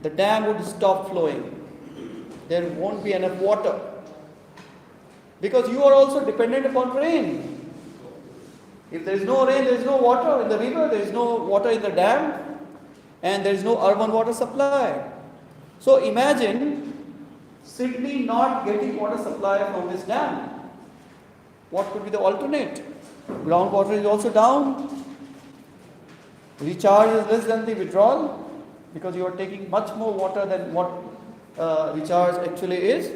the dam would stop flowing. There won't be enough water. Because you are also dependent upon rain. If there is no rain, there is no water in the river, there is no water in the dam, and there is no urban water supply. So imagine Sydney not getting water supply from this dam. What could be the alternate? Groundwater is also down. Recharge is less than the withdrawal because you are taking much more water than what recharge actually is.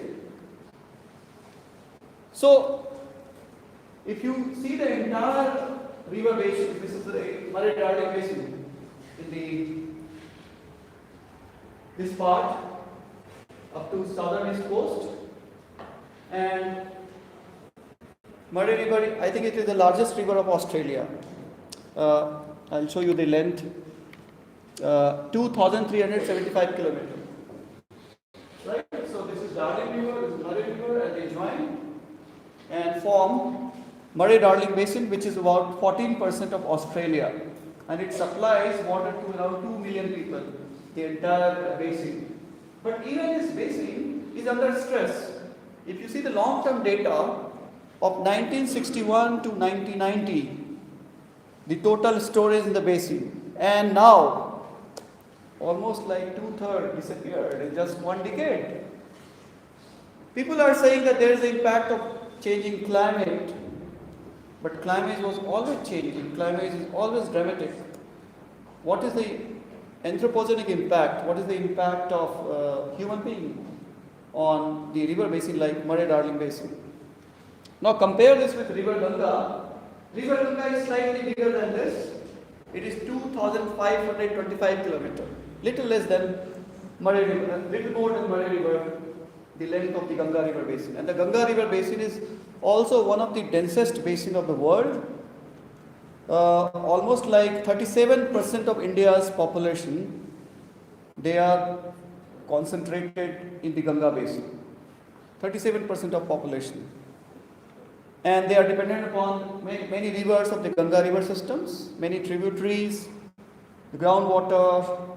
So, if you see the entire river basin, this is the Murray-Darling basin in this part up to southern east coast, and Murray River, I think it is the largest river of Australia. I'll show you the length, 2,375 kilometers. Right? So this is Darling River, this is Murray River, and they join and form Murray-Darling Basin, which is about 14% of Australia. and it supplies water to around 2 million people, the entire basin. But even this basin is under stress. If you see the long-term data of 1961 to 1990, the total storage in the basin, and now almost like 2/3 disappeared in just one decade. People are saying that there is the impact of changing climate, but climate was always changing. Climate is always dramatic. What is the anthropogenic impact? What is the impact of human being on the river basin like Murray-Darling Basin? Now compare this with River Ganga. River Ganga is slightly bigger than this. It is 2,525 kilometers, little less than Murray River, little more than Murray River, the length of the Ganga River Basin. And the Ganga River Basin is also one of the densest basin of the world. Almost like 37% of India's population, they are concentrated in the Ganga Basin. 37% of population. And they are dependent upon many rivers of the Ganga river systems, many tributaries, the groundwater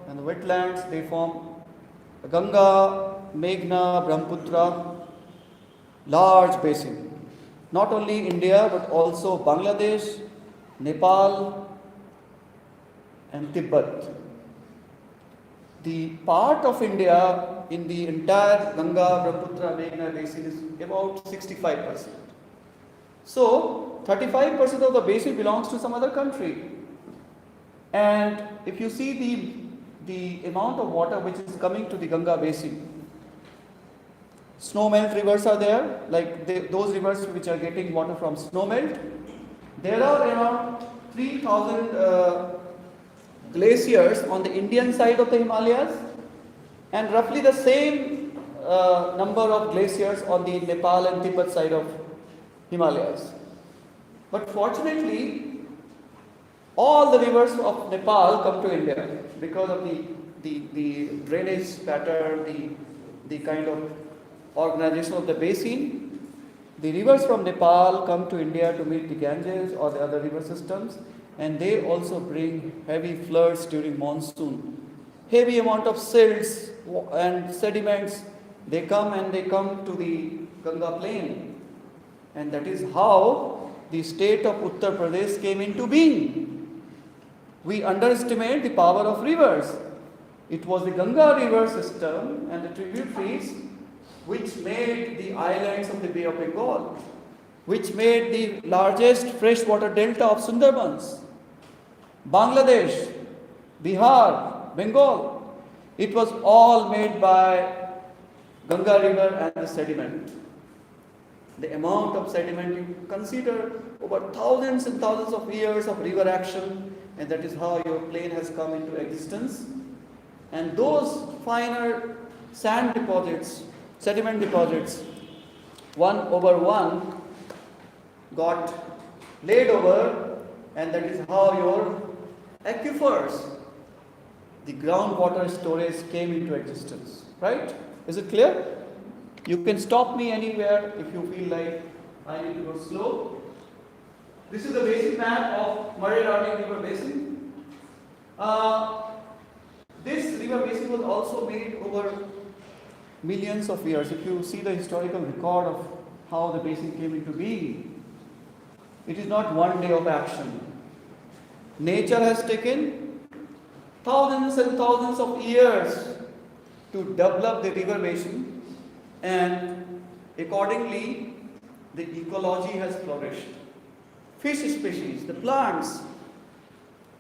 and the wetlands. They form the Ganga, Meghna, Brahmaputra, large basin. Not only India but also Bangladesh, Nepal and Tibet. The part of India in the entire Ganga, Brahmaputra, Meghna basin is about 65%. So 35% of the basin belongs to some other country. And if you see the amount of water which is coming to the Ganga basin, snowmelt rivers are there, like those rivers which are getting water from snowmelt. There are around 3,000 glaciers on the Indian side of the Himalayas, and roughly the same number of glaciers on the Nepal and Tibet side of Himalayas. But fortunately, all the rivers of Nepal come to India because of the drainage pattern, the kind of organization of the basin. The rivers from Nepal come to India to meet the Ganges or the other river systems, and they also bring heavy floods during monsoon. Heavy amount of silts and sediments, they come to the Ganga plain. And that is how the state of Uttar Pradesh came into being. We underestimate the power of rivers. It was the Ganga river system and the tributaries which made the islands of the Bay of Bengal, which made the largest freshwater delta of Sundarbans, Bangladesh, Bihar, Bengal. It was all made by Ganga river and the sediment. The amount of sediment, you consider over thousands and thousands of years of river action, and that is how your plain has come into existence. And those finer sand deposits, sediment deposits, one over one got laid over, and that is how your aquifers, the groundwater storage came into existence. Right? Is it clear? You can stop me anywhere if you feel like I need to go slow. This is the basic map of Murray-Darling River Basin. This river basin was also made over millions of years. If you see the historical record of how the basin came into being, it is not one day of action. Nature has taken thousands and thousands of years to develop the river basin, and accordingly the ecology has flourished. Fish species, the plants,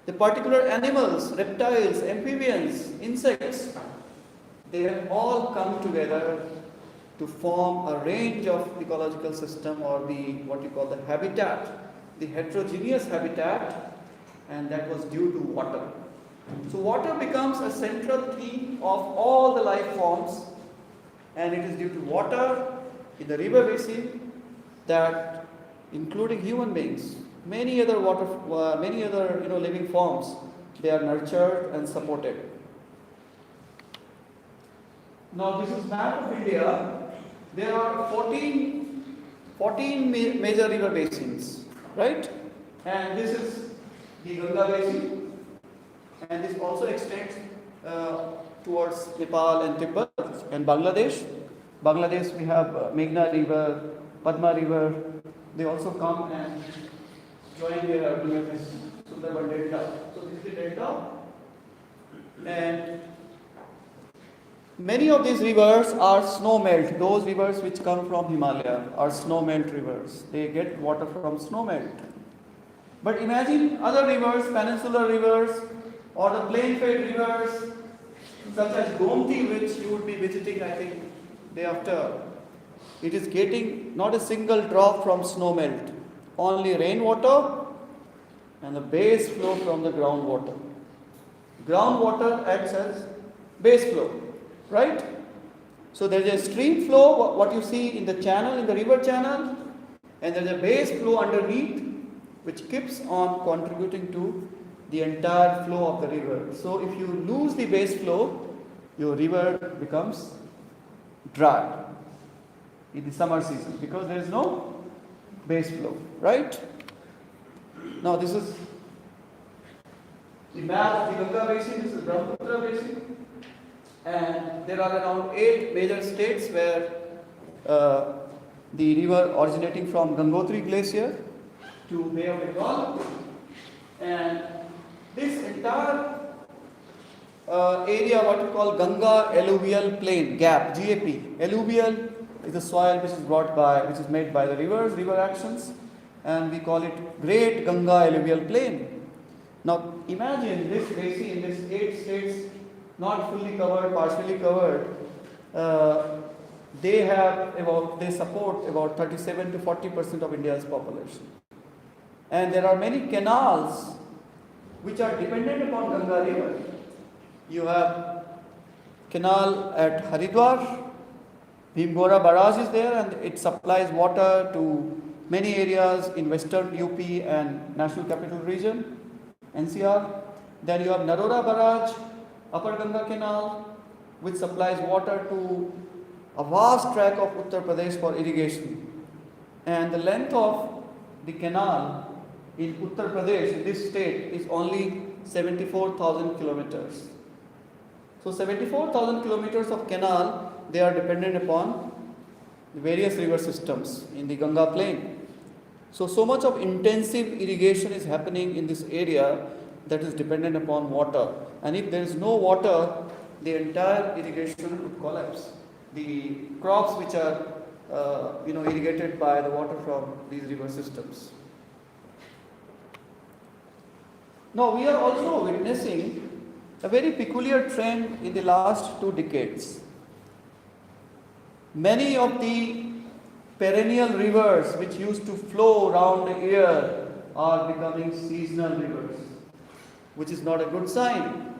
the particular animals, reptiles, amphibians, insects, they have all come together to form a range of ecological system, or what you call the habitat, the heterogeneous habitat, and that was due to water. So water becomes a central theme of all the life forms, and it is due to water in the river basin that, including human beings, many other living forms, they are nurtured and supported. Now this is map of India. There are 14 major river basins, right? And this is the Ganga basin. and this also extends towards Nepal and Tibet and Bangladesh. Bangladesh we have Meghna River, Padma River. They also come and join here near this Sundarban Delta. So this is the delta, and many of these rivers are snow melt. Those rivers which come from Himalaya are snow melt rivers. They get water from snow melt. But imagine other rivers, peninsular rivers, or the plain-fed rivers, such as Gomti, which you would be visiting, I think, day after. It is getting not a single drop from snow melt, only rainwater and the base flow from the groundwater. Groundwater acts as base flow, right? So there is a stream flow, what you see in the channel, in the river channel, and there is a base flow underneath, which keeps on contributing to the entire flow of the river. So if you lose the base flow, your river becomes dry in the summer season because there is no base flow, right? Now this is the map of the Ganga basin, this is Brahmaputra basin, and there are around 8 major states where the river originating from Gangotri glacier to Bay of Bengal, and this entire area, what we call Ganga alluvial plain, GAP, GAP. Alluvial is the soil which is made by the rivers, river actions, and we call it Great Ganga alluvial plain. Now imagine this basin, this 8 states, not fully covered, partially covered. They support about 37 to 40% of India's population. And there are many canals which are dependent upon Ganga river. You have canal at Haridwar, Bhimgora barrage is there, and it supplies water to many areas in western UP and National Capital Region, NCR. Then you have Narora barrage, Upper Ganga canal, which supplies water to a vast tract of Uttar Pradesh for irrigation. And the length of the canal in Uttar Pradesh, in this state, is only 74,000 kilometers. So 74,000 kilometers of canal, they are dependent upon the various river systems in the Ganga plain. So much of intensive irrigation is happening in this area that is dependent upon water. And if there is no water, the entire irrigation would collapse. The crops which are irrigated by the water from these river systems. Now we are also witnessing a very peculiar trend in the last 2 decades. Many of the perennial rivers which used to flow around the year are becoming seasonal rivers, which is not a good sign.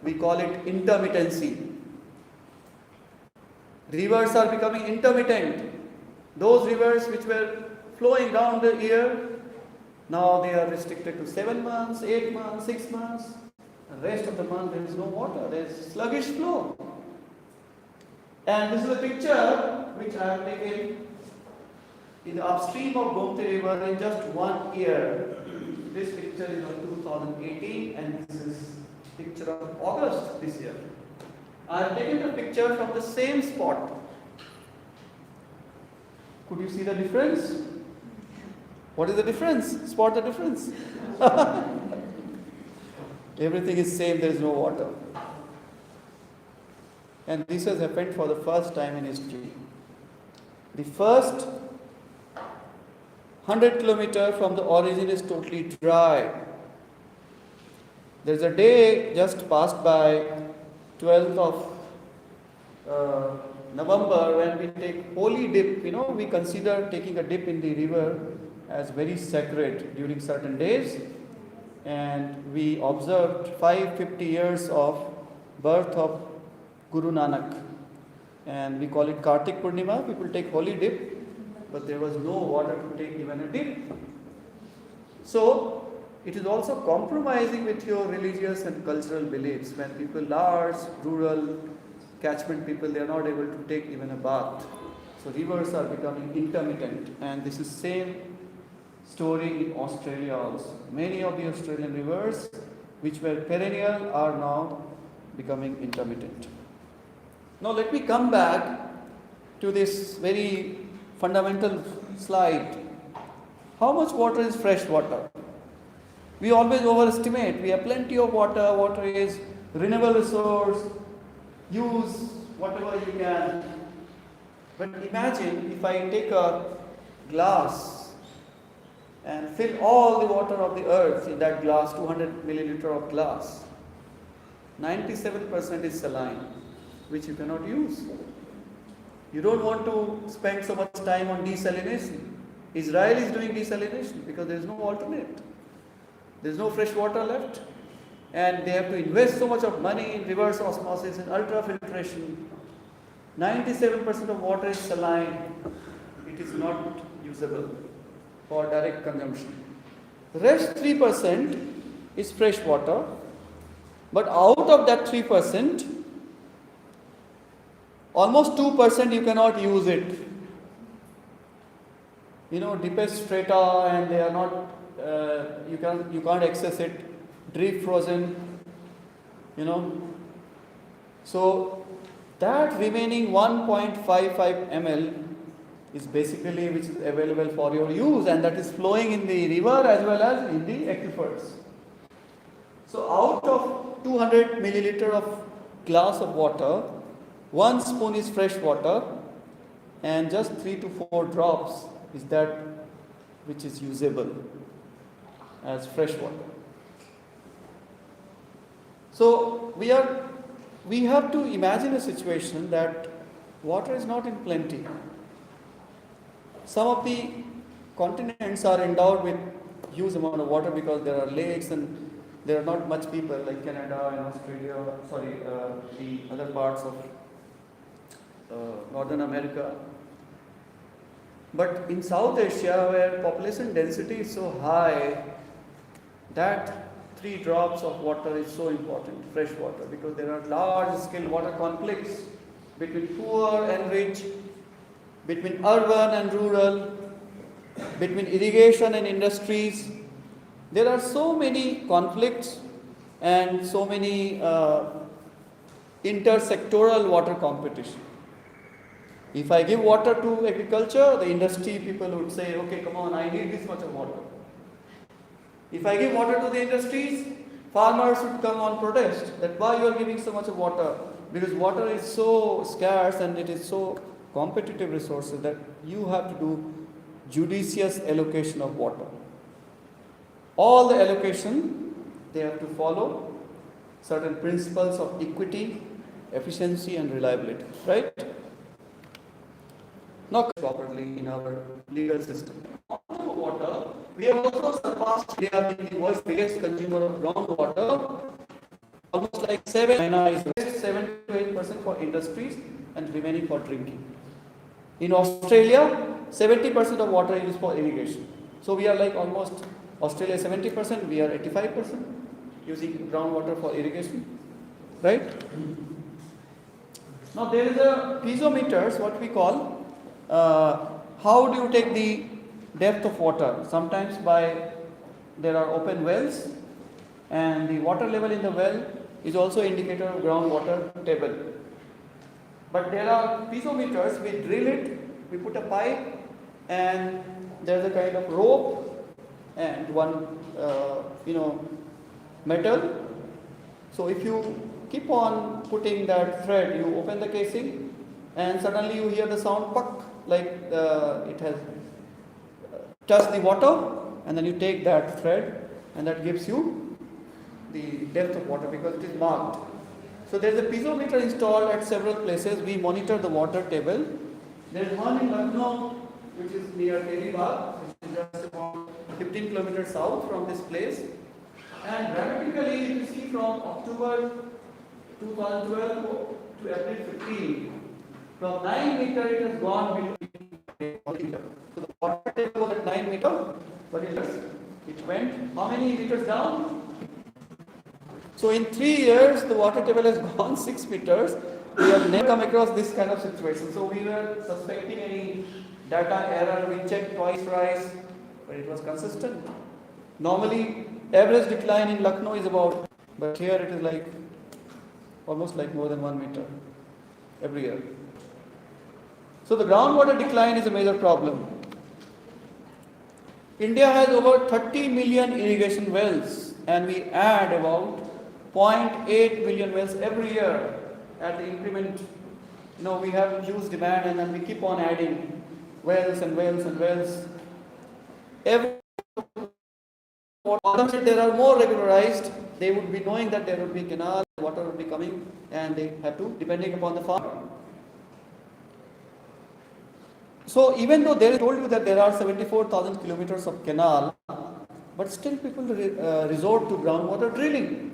We call it intermittency. Rivers are becoming intermittent. Those rivers which were flowing down the year, now they are restricted to 7 months, 8 months, 6 months. The rest of the month there is no water, there is sluggish flow. And this is a picture which I have taken in the upstream of Gomti river in just 1 year. This picture is of 2018 and this is picture of August this year. I have taken the picture from the same spot. Could you see the difference? What is the difference? Spot the difference. Everything is same, there is no water. And this has happened for the first time in history. The first 100 kilometers from the origin is totally dry. There is a day just passed by 12th of November when we take holy dip. We consider taking a dip in the river as very sacred during certain days, and we observed 550 years of birth of Guru Nanak, and we call it Kartik Purnima. People take holy dip, but there was no water to take even a dip. So it is also compromising with your religious and cultural beliefs when people, large rural catchment people, they are not able to take even a bath. So rivers are becoming intermittent, and this is same story in Australia also. Many of the Australian rivers, which were perennial, are now becoming intermittent. Now let me come back to this very fundamental slide. How much water is fresh water? We always overestimate. We have plenty of water. Water is renewable resource. Use whatever you can. But imagine if I take a glass and fill all the water of the earth in that glass, 200 milliliter of glass. 97% is saline, which you cannot use. You don't want to spend so much time on desalination. Israel is doing desalination because there is no alternate. There is no fresh water left. And they have to invest so much of money in reverse osmosis and ultrafiltration. 97% of water is saline. It is not usable for direct consumption. The rest 3% is fresh water. But out of that 3%, almost 2% you cannot use it. Deepest strata, and they are not, you can't access it, deep frozen, So that remaining 1.55 ml is basically which is available for your use, and that is flowing in the river as well as in the aquifers. So out of 200 milliliter of glass of water, 1 spoon is fresh water, and just 3 to 4 drops is that which is usable as fresh water. So we have to imagine a situation that water is not in plenty. Some of the continents are endowed with huge amount of water because there are lakes and there are not much people like Canada and Australia, the other parts of Northern America. But in South Asia, where population density is so high, that 3 drops of water is so important, fresh water, because there are large-scale water conflicts between poor and rich, between urban and rural, between irrigation and industries. There are so many conflicts and so many intersectoral water competition. If I give water to agriculture, the industry people would say, okay, come on, I need this much of water. If I give water to the industries, farmers would come on protest that why you are giving so much of water, because water is so scarce and it is so competitive resources that you have to do judicious allocation of water. All the allocation, they have to follow certain principles of equity, efficiency and reliability, right? Not properly in our legal system. On water, we have also surpassed India being the world's biggest consumer of groundwater. Almost like 7 to 8% for industries and remaining for drinking. In Australia, 70% of water is for irrigation. So we are like almost Australia 70%, we are 85% using groundwater for irrigation, right? Now there is a piezometers, what we call. How do you take the depth of water? Sometimes there are open wells, and the water level in the well is also indicator of groundwater table. But there are piezometers, we drill it, we put a pipe, and there's a kind of rope and one metal. So if you keep on putting that thread, you open the casing and suddenly you hear the sound puck, like it has touched the water, and then you take that thread and that gives you the depth of water because it is marked. So there is a piezometer installed at several places. We monitor the water table. There is one in Lucknow, which is near Telibag, which is just about 15 kilometers south from this place. And dramatically, you see from October 2012 to April 15, from 9 meter it has gone between. So the water table was at 9 meter, but it went how many meters down? So in 3 years, the water table has gone 6 meters. We have never come across this kind of situation. So we were suspecting any data error. We checked twice, thrice. but it was consistent. Normally, average decline in Lucknow is about, but here it is like almost like more than 1 meter every year. So the groundwater decline is a major problem. India has over 30 million irrigation wells, and we add about 0.8 million wells every year at the increment. We have huge demand, and then we keep on adding wells and wells and wells. Every if there are more regularized, they would be knowing that there would be canal, water would be coming, and they have to, depending upon the farm. So even though they told you that there are 74,000 kilometers of canal, but still people resort to groundwater drilling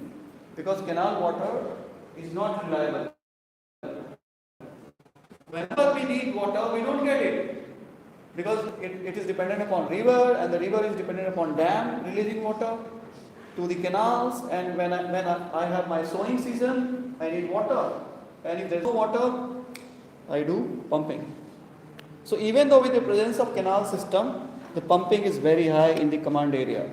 because canal water is not reliable. Whenever we need water, we don't get it because it is dependent upon river, and the river is dependent upon dam releasing water to the canals. And when I have my sowing season, I need water, and if there is no water, I do pumping. So even though with the presence of canal system, the pumping is very high in the command area.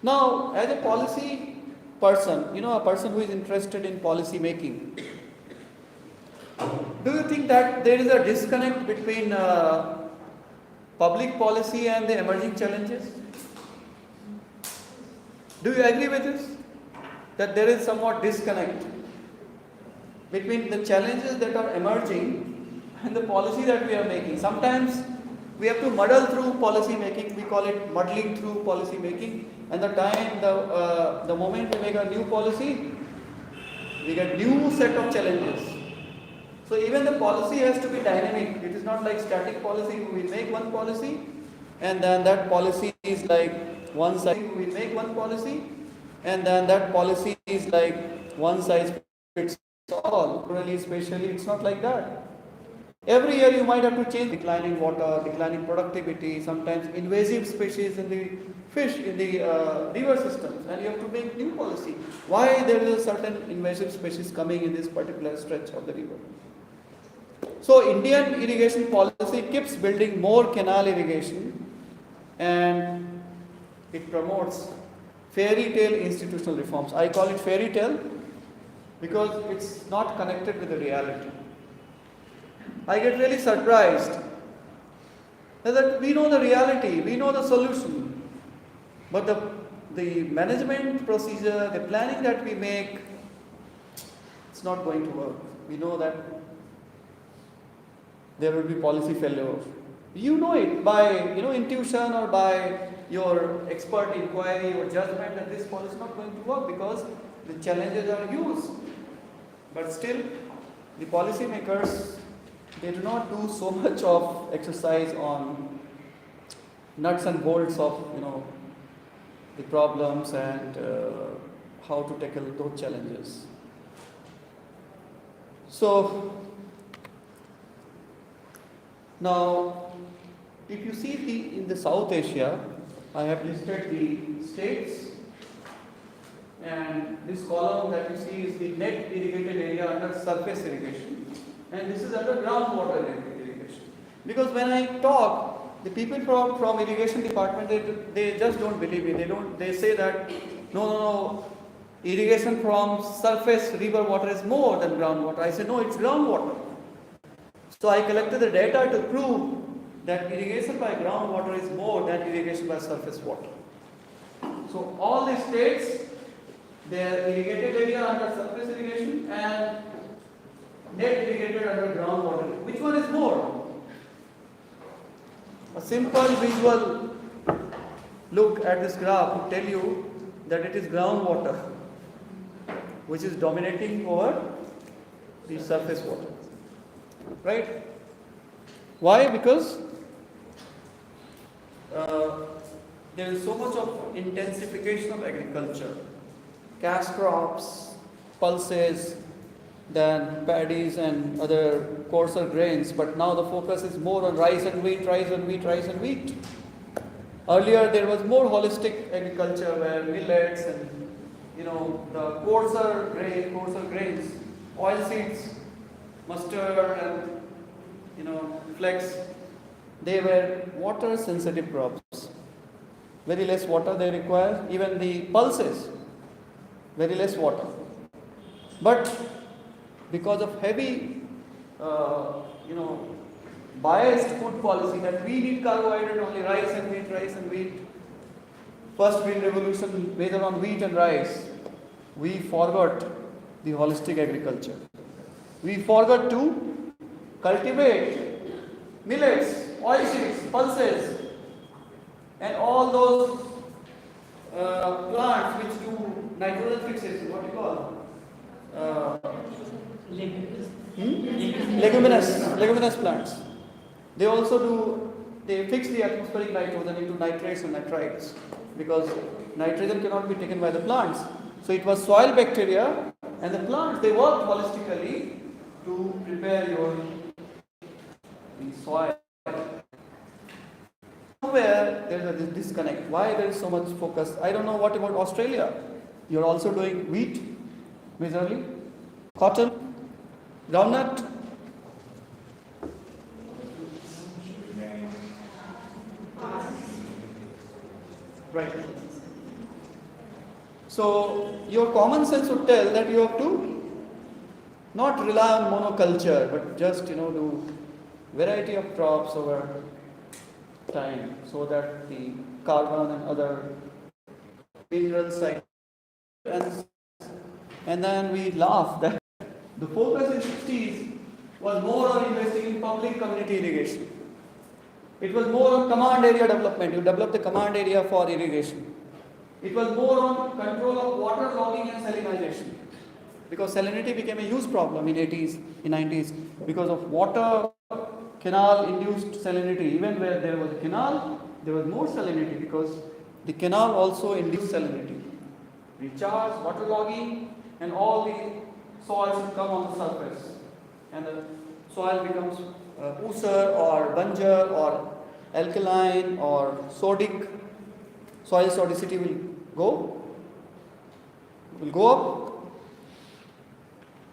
Now, as a policy person, a person who is interested in policy making, do you think that there is a disconnect between public policy and the emerging challenges? Do you agree with this? That there is somewhat disconnect between the challenges that are emerging and the policy that we are making. Sometimes we have to muddle through policy making. We call it muddling through policy making. And the moment we make a new policy, we get new set of challenges. So even the policy has to be dynamic. It is not like static policy. We make one policy, and then that policy is like one size. We make one policy, and then that policy is like one size fits all. Really, especially, it's not like that. Every year you might have to change declining water, declining productivity, sometimes invasive species in the fish in the river systems, and you have to make new policy. Why there is a certain invasive species coming in this particular stretch of the river? So Indian irrigation policy keeps building more canal irrigation, and it promotes fairy tale institutional reforms. I call it fairy tale because it's not connected with the reality. I get really surprised that we know the reality, we know the solution, but the management procedure, the planning that we make, it's not going to work. We know that there will be policy failure. You know it by intuition or by your expert inquiry or judgment that this policy is not going to work because the challenges are huge. But still, the policy makers, they do not do so much of exercise on nuts and bolts of the problems and how to tackle those challenges. So now, if you see in the South Asia, I have listed the states, and this column that you see is the net irrigated area under surface irrigation, and this is under groundwater irrigation. Because when I talk, the people from irrigation department, they just don't believe me. They say that no, irrigation from surface river water is more than groundwater. I say no, it's groundwater. So I collected the data to prove that irrigation by groundwater is more than irrigation by surface water. So all the states, their irrigated area under surface irrigation and net irrigated under groundwater. Which one is more? A simple visual look at this graph will tell you that it is groundwater which is dominating over the surface water. Right? Why? Because there is so much of intensification of agriculture, cash crops, pulses, then paddies and other coarser grains, but now the focus is more on rice and wheat. Earlier there was more holistic agriculture where millets and the coarser grains, oil seeds, mustard and flax, they were water sensitive crops. Very less water they require, even the pulses, very less water. But because of heavy, biased food policy that we need carbohydrate only, rice and wheat. First green revolution based on wheat and rice. We forgot the holistic agriculture. We forgot to cultivate millets, oilseeds, pulses, and all those plants which do nitrogen fixation. What do you call? Leguminous plants. They also they fix the atmospheric nitrogen into nitrates and nitrites because nitrogen cannot be taken by the plants. So it was soil bacteria and the plants, they work holistically to prepare the soil. Somewhere there is a disconnect. Why there is so much focus? I don't know what about Australia. You're also doing wheat majorly, cotton, groundnut. Right. So your common sense would tell that you have to not rely on monoculture, but just do variety of crops over time, so that the carbon and other mineral cycle. And then we laugh that the focus in 60s was more on investing in public community irrigation. It was more on command area development. You develop the command area for irrigation. It was more on control of water logging and salinization. Because salinity became a huge problem in 80s, in 90s. Because of water, canal induced salinity. Even where there was a canal, there was more salinity because the canal also induced salinity. Recharge, water logging, and all the soils come on the surface. And the soil becomes ooser or buncher or alkaline or sodic. Soil sodicity will go up.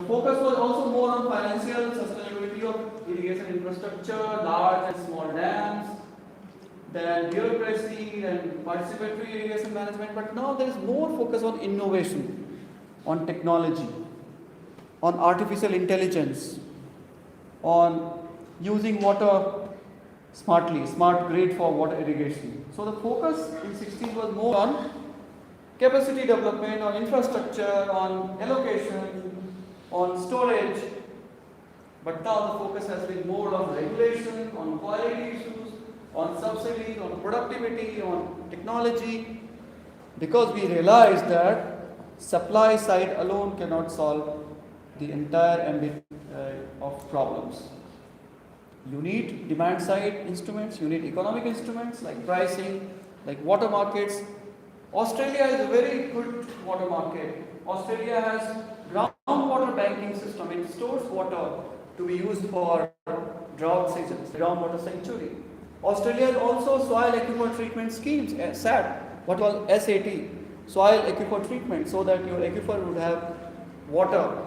Focus was also more on financial sustainability of irrigation infrastructure, large and small dams, than bureaucracy and participatory irrigation management. But now there is more focus on innovation, on technology, on artificial intelligence, on using water smartly, smart grid for water irrigation. So the focus in 60s was more on capacity development, on infrastructure, on allocation, on storage. But now the focus has been more on regulation, on quality issues, on subsidies, on productivity, on technology, because we realized that supply side alone cannot solve the entire ambit of problems. You need demand side instruments, you need economic instruments like pricing, like water markets. Australia is a very good water market. Australia has groundwater banking system. It stores water to be used for drought seasons, groundwater sanctuary. Australia has also soil aquifer treatment schemes, SAT, what was SAT, soil aquifer treatment, so that your aquifer would have water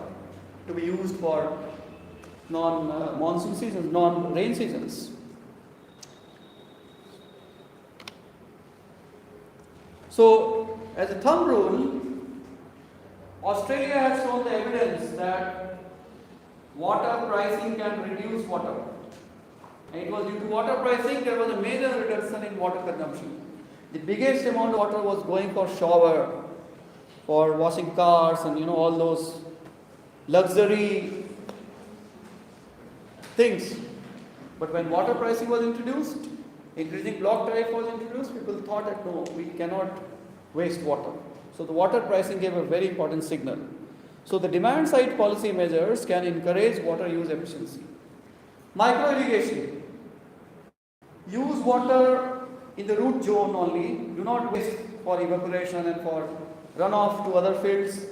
to be used for non-monsoon seasons, non-rain seasons. So, as a thumb rule, Australia has shown the evidence that water pricing can reduce water. And it was due to water pricing, there was a major reduction in water consumption. The biggest amount of water was going for shower, for washing cars, and all those luxury things. But when water pricing was introduced, increasing block tariff was introduced, people thought that no, we cannot waste water. So the water pricing gave a very important signal. So the demand side policy measures can encourage water use efficiency. Micro irrigation. Use water in the root zone only. Do not waste for evaporation and for runoff to other fields.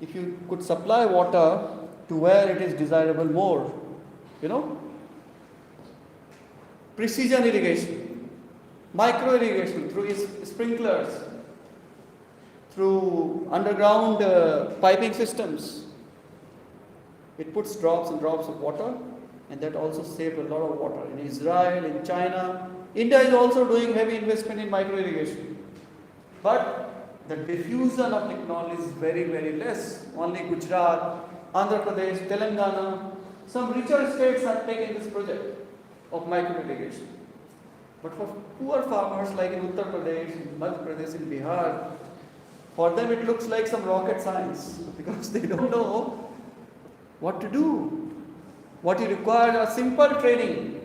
If you could supply water to where it is desirable more, precision irrigation, micro irrigation through sprinklers, through underground piping systems. It puts drops and drops of water and that also saved a lot of water. In Israel, in China, India is also doing heavy investment in micro irrigation. But the diffusion of technology is very, very less. Only Gujarat, Andhra Pradesh, Telangana, some richer states have taken this project of micro irrigation. But for poor farmers like in Uttar Pradesh, in Madhya Pradesh, in Bihar, for them it looks like some rocket science because they don't know what to do. What you require are simple training.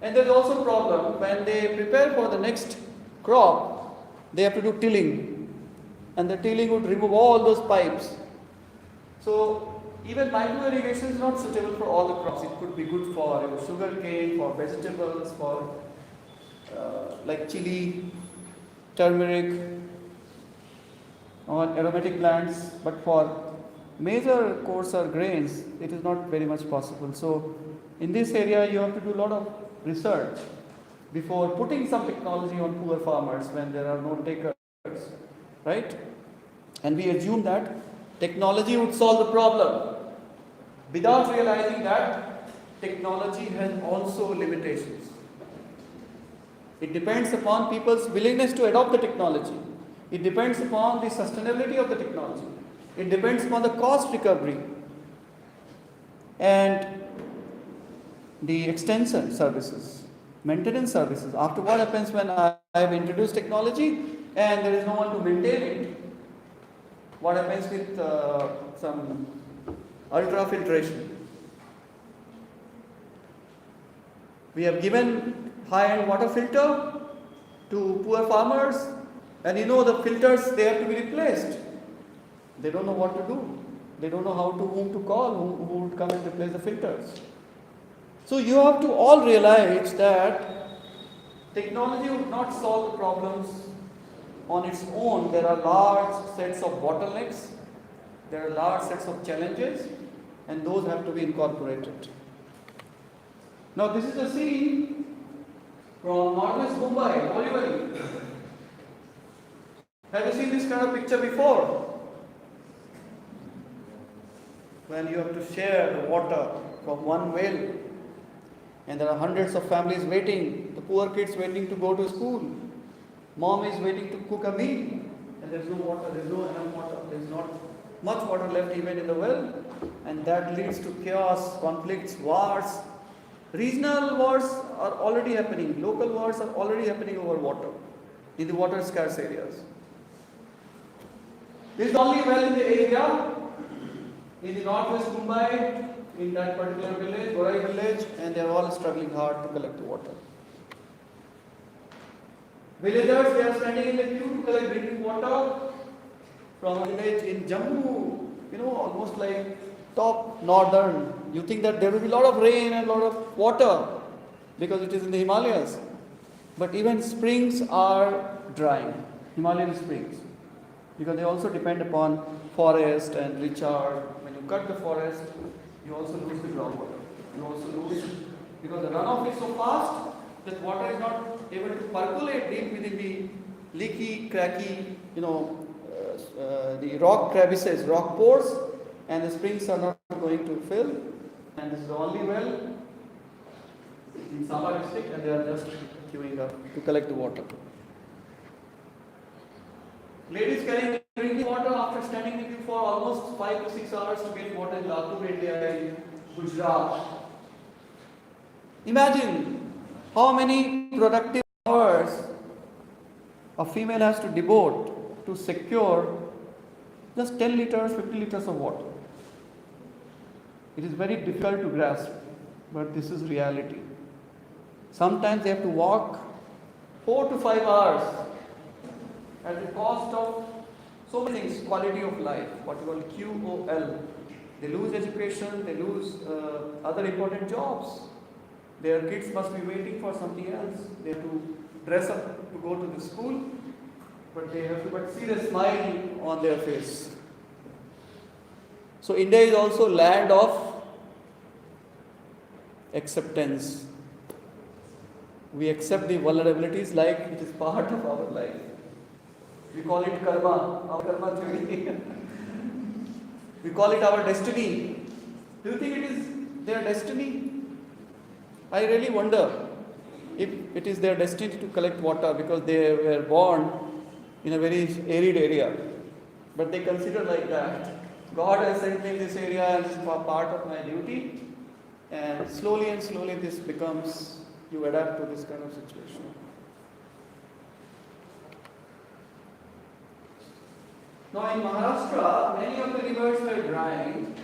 And there is also a problem when they prepare for the next crop, they have to do tilling. And the tilling would remove all those pipes. So even micro irrigation is not suitable for all the crops. It could be good for sugar cane, for vegetables, for like chili, turmeric, or aromatic plants. But for major coarser grains, it is not very much possible. So in this area, you have to do a lot of research before putting some technology on poor farmers when there are no takers, right? And we assume that technology would solve the problem without realizing that technology has also limitations. It depends upon people's willingness to adopt the technology. It depends upon the sustainability of the technology. It depends upon the cost recovery and the extension services, maintenance services. After what happens when I have introduced technology and there is no one to maintain it? What happens with some ultrafiltration? We have given high-end water filter to poor farmers, and the filters, they have to be replaced. They don't know what to do. They don't know whom to call, who would come and replace the filters. So you have to all realize that technology would not solve the problems on its own. There are large sets of bottlenecks, there are large sets of challenges, and those have to be incorporated. Now this is a scene from Northwest Mumbai, Borivali. Have you seen this kind of picture before? When you have to share the water from one well, and there are hundreds of families waiting, the poor kids waiting to go to school, mom is waiting to cook a meal, and there is no water, there is no enough water, there is not much water left even in the well, and that leads to chaos, conflicts, wars. Regional wars are already happening, local wars are already happening over water in the water scarce areas. This is the only well in the area, in the northwest Mumbai, in that particular village, Gorai village, and they are all struggling hard to collect the water. Villagers, they are standing in the queue to collect drinking water from a village in Jammu, almost like top northern. You think that there will be a lot of rain and a lot of water because it is in the Himalayas. But even springs are drying, Himalayan springs, because they also depend upon forest and recharge. When you cut the forest, you also lose the groundwater. You also lose, because the runoff is so fast that water is not able to percolate deep within the leaky, cracky, the rock crevices, rock pores, and the springs are not going to fill. And this is the only well in Samba district, and they are just queuing up to collect the water. Ladies carrying drinking water after standing in queue for almost 5 to 6 hours to get water in Lucknow, India, in Gujarat. Imagine how many productive hours a female has to devote to secure just 10 liters, 50 liters of water. It is very difficult to grasp, but this is reality. Sometimes they have to walk 4 to 5 hours at the cost of so many things, quality of life, what you call QOL. They lose education, they lose other important jobs. Their kids must be waiting for something else. They have to dress up to go to the school, but they have to see the smile on their face. So India is also land of acceptance. We accept the vulnerabilities like it is part of our life. We call it karma, our karma theory. We call it our destiny. Do you think it is their destiny? I really wonder if it is their destiny to collect water because they were born in a very arid area. But they consider like that. God has sent me in this area and this is part of my duty. And slowly this becomes, you adapt to this kind of situation. Now in Maharashtra, many of the rivers were drying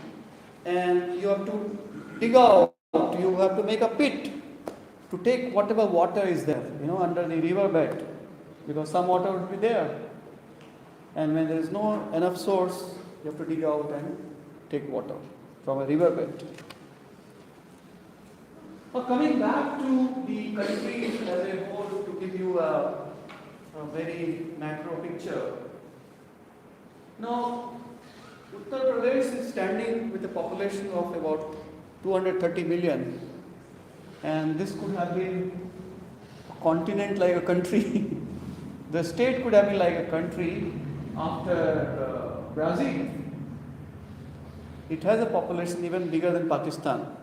and you have to dig out, you have to make a pit to take whatever water is there, under the river bed, because some water would be there. And when there is no enough source, you have to dig out and take water from a river bed. Now coming back to the country as a whole, to give you a very macro picture. Now, Uttar Pradesh is standing with a population of about 230 million, and this could have been a continent like a country. The state could have been like a country after Brazil. It has a population even bigger than Pakistan.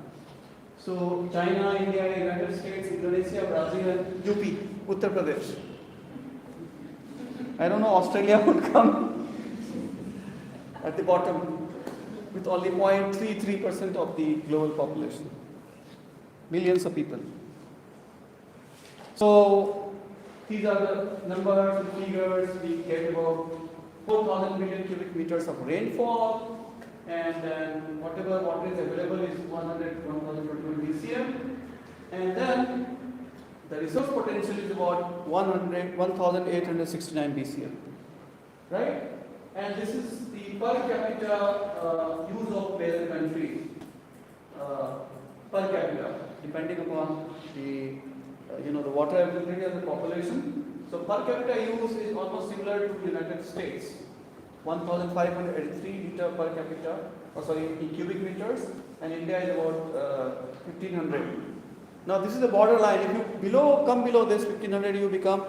So China, India, United States, Indonesia, Brazil and UP, Uttar Pradesh. I don't know, Australia would come at the bottom with only 0.33% of the global population. Millions of people. So these are the numbers and figures. We get about 4,000 million cubic meters of rainfall, and then whatever water is available is 1,021 BCM, and then the resource potential is about 1,869 BCM, right? And this is the per capita use of various countries per capita, depending upon the the water availability of the population. So per capita use is almost similar to the United States, 1,583 liter per capita, in cubic meters, and India is about 1,500. Now this is the border line. If you come below this 1,500, you become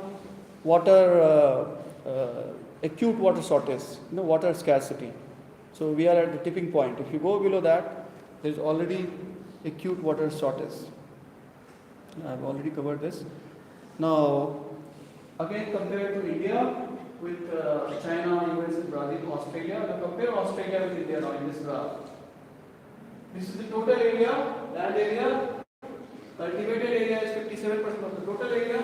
acute water shortage, water scarcity. So we are at the tipping point. If you go below that, there is already acute water shortage. I've already covered this. Now, again compared to India with China, US, Brazil, Australia. Now compare Australia with India now in this graph. This is the total area, land area. Cultivated area is 57% of the total area,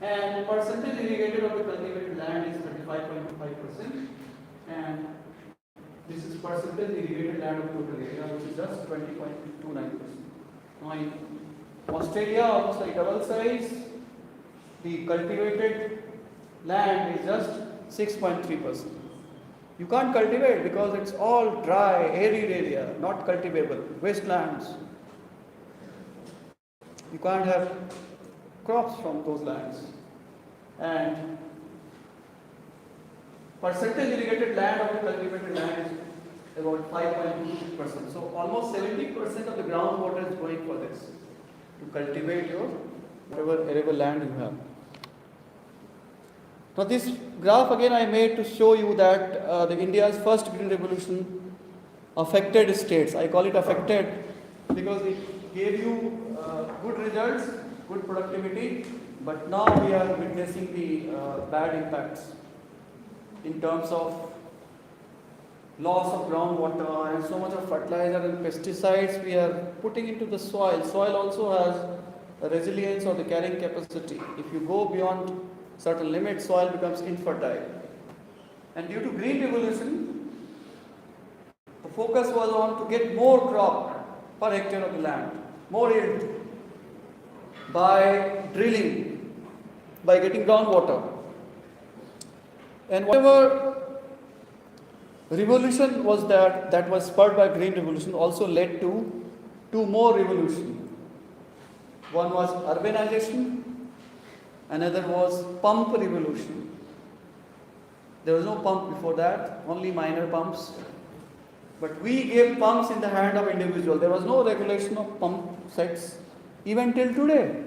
and percentage irrigated of the cultivated land is 35.5%, and this is percentage irrigated land of total area, which is just 20.29%. Now in Australia, almost like double size, the cultivated land is just 6.3%. You can't cultivate because it's all dry, arid area, not cultivable, wastelands. You can't have crops from those lands. And percentage irrigated land of the cultivated land is about 5.2%. So almost 70% of the groundwater is going for this, to cultivate your whatever arable land you have. Now this graph again I made to show you that the India's first green revolution affected states. I call it affected because it gave you good results, good productivity, but now we are witnessing the bad impacts in terms of loss of groundwater and so much of fertilizer and pesticides we are putting into the soil. Soil also has a resilience or the carrying capacity. If you go beyond certain limits, soil becomes infertile. And due to green revolution, the focus was on to get more crop per hectare of the land, more yield by drilling, by getting groundwater. And whatever revolution was that was spurred by green revolution also led to two more revolutions. One was urbanization, another was pump revolution. There was no pump before that, only minor pumps. But we gave pumps in the hand of individual. There was no regulation of pump sets even till today.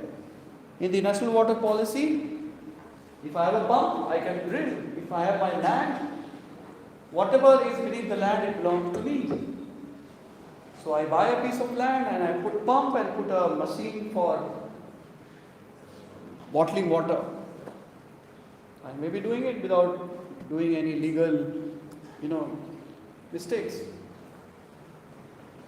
In the national water policy, if I have a pump, I can drill. If I have my land, whatever is beneath the land, it belongs to me. So I buy a piece of land and I put pump and put a machine for bottling water. I may be doing it without doing any legal, mistakes.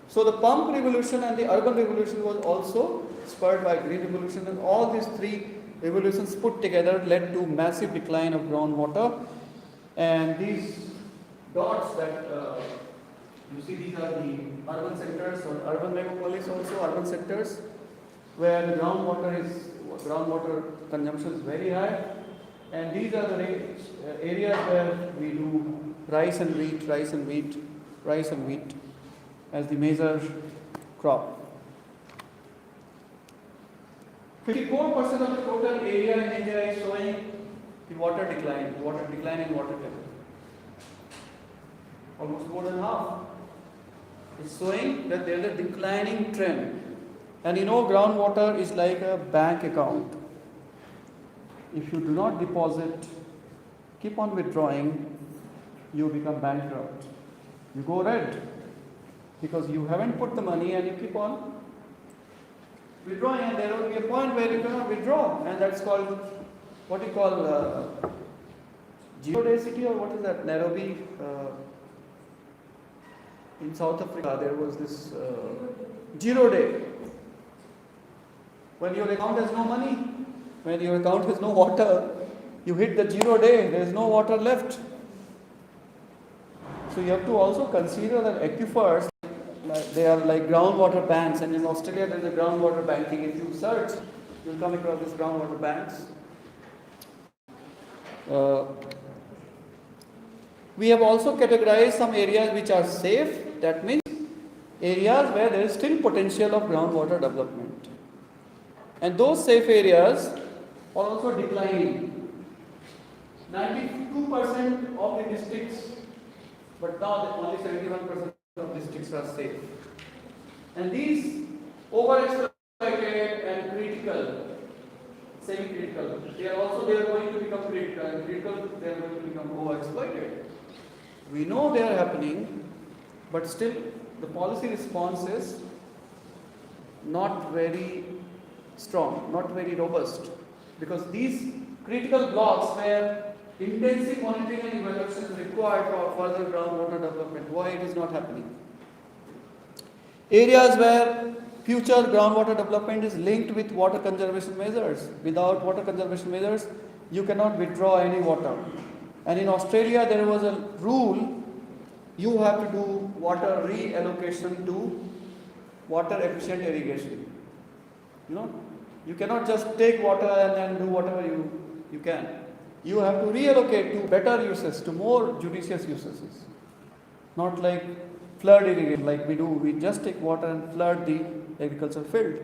So the pump revolution and the urban revolution was also spurred by green revolution, and all these three revolutions put together led to massive decline of groundwater. And these dots that you see, these are the urban centers or urban megapolis, also urban centers, where the groundwater consumption is very high. And these are the areas where we do rice and wheat as the major crop. 54% of the total area in India is showing the water decline in water table. Almost more than half. It's showing that there is a declining trend. And groundwater is like a bank account. If you do not deposit, keep on withdrawing, you become bankrupt. You go red because you haven't put the money and you keep on withdrawing, and there will be a point where you cannot withdraw, and that's called what you call 0-day city, or what is that? Nairobi. In South Africa, there was this 0 day. When your account has no money, when your account has no water, you hit the 0 day, there is no water left. So you have to also consider that aquifers, they are like groundwater banks, and in Australia there is a groundwater banking. If you search, you will come across these groundwater banks. We have also categorized some areas which are safe. That means areas where there is still potential of groundwater development. And those safe areas are also declining. 92% of the districts, but now only 71% of districts are safe. And these overexploited and critical, semi-critical, they are going to become critical, and critical, they are going to become overexploited. We know they are happening, but still the policy response is not very strong, not very robust, because these critical blocks where intensive monitoring and evaluation is required for further groundwater development, why it is not happening? Areas where future groundwater development is linked with water conservation measures. Without water conservation measures, you cannot withdraw any water. And in Australia, there was a rule, you have to do water reallocation to water efficient irrigation. You cannot just take water and then do whatever you can. You have to reallocate to better uses, to more judicious uses. Not like flood irrigation, like we do, we just take water and flood the agricultural field.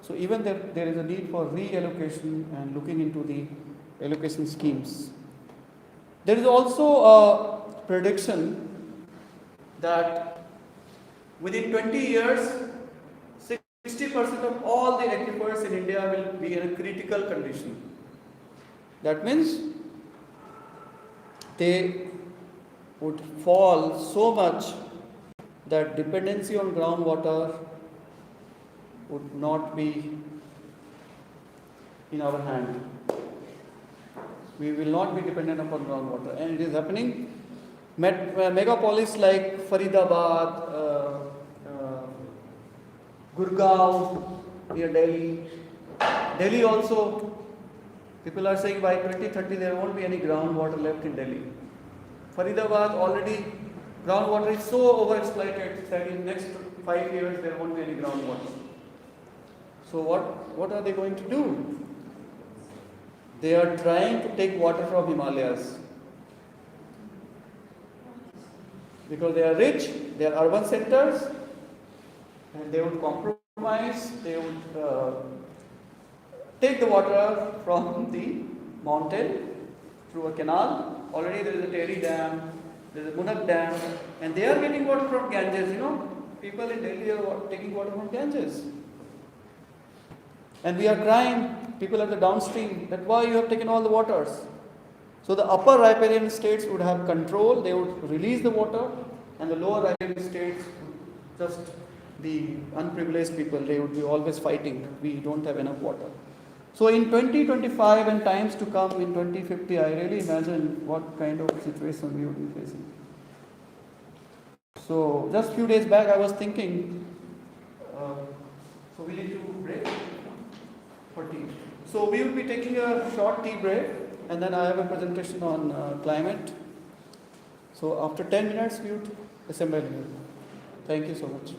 So even there is a need for reallocation and looking into the allocation schemes. There is also a prediction that within 20 years, 60% of all the aquifers in India will be in a critical condition. That means they would fall so much that dependency on groundwater would not be in our hand. We will not be dependent upon groundwater, and it is happening. Megapolis like Faridabad, Gurgaon, near Delhi. Delhi also, people are saying by 2030 there won't be any groundwater left in Delhi. Faridabad already, groundwater is so overexploited that in next 5 years there won't be any groundwater. So what are they going to do? They are trying to take water from Himalayas. Because they are rich, they are urban centers, and they would compromise, they would take the water from the mountain through a canal. Already there is a Tehri Dam, there is a Munnak Dam, and they are getting water from Ganges. People in Delhi are taking water from Ganges. And we are crying, people at the downstream, that why you have taken all the waters. So the upper riparian states would have control, they would release the water, and the lower riparian states just the unprivileged people, they would be always fighting, we don't have enough water. So in 2025 and times to come in 2050, I really imagine what kind of situation we would be facing. So just few days back I was thinking, so we need to break for tea. So we will be taking a short tea break, and then I have a presentation on climate. So after 10 minutes we would assemble here. Thank you so much.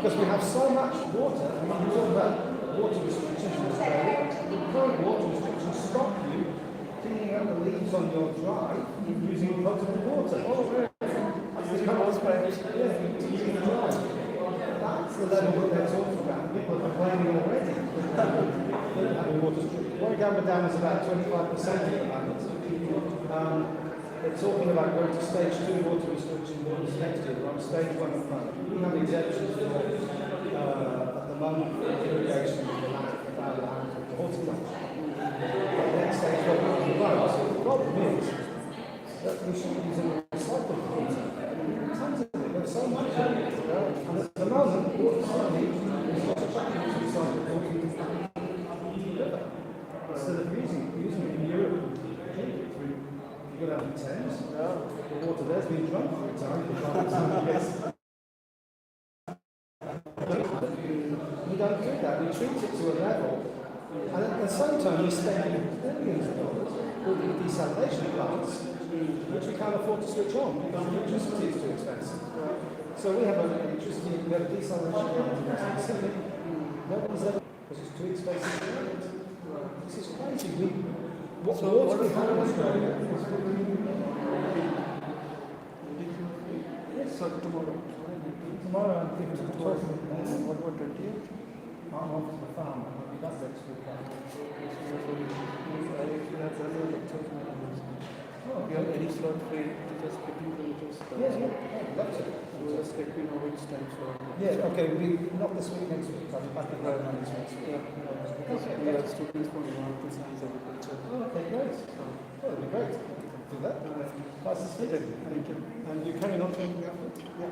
Because we have so much water, and we talk about water restrictions in Australia. The current water restrictions stop you cleaning out the leaves on your drive using potable water. Oh, right. Using hose pipes. Yeah, using the drive. That's the level that they're talking about. People are complaining already. Having water restrictions. Warragamba Dam is about 25% at the moment. They're talking about going to stage 2 water restriction next year. We're on stage 1 at the moment. We have exemptions for, at the moment, for irrigation of the land, our land, for horticulture. The next stage will be on the road. So the problem is that we should be using recycled water. Tons of it, there's so much of it. And at the moment, water quality is not attractive to recycled water into the river. Instead of using it in Europe. You've got to have the Thames. The water there's been drunk for a time. Yes. We don't do that. We treat it to a level. And at the same time, we spend billions of dollars building desalination plants, which we can't afford to switch on because the electricity is too expensive. So we have a desalination plant in the Pacific. Nobody's ever, because it's too expensive to run it. This is crazy. What we have in Australia is So tomorrow. tomorrow I'm giving a talk. What about 20th? I'm off to the farm. I'll be back next week. If you have any slot free, just 15 kilometers. Yeah. That's it. Just let me know which time. So Yeah, okay, not this week, next week. I'll be back in Roman this next week. because we have students from environmental science agriculture. Okay, great. Oh, that'd be great. Do that. Nice to speak to you. Thank you. And you carry on training the effort? Yeah.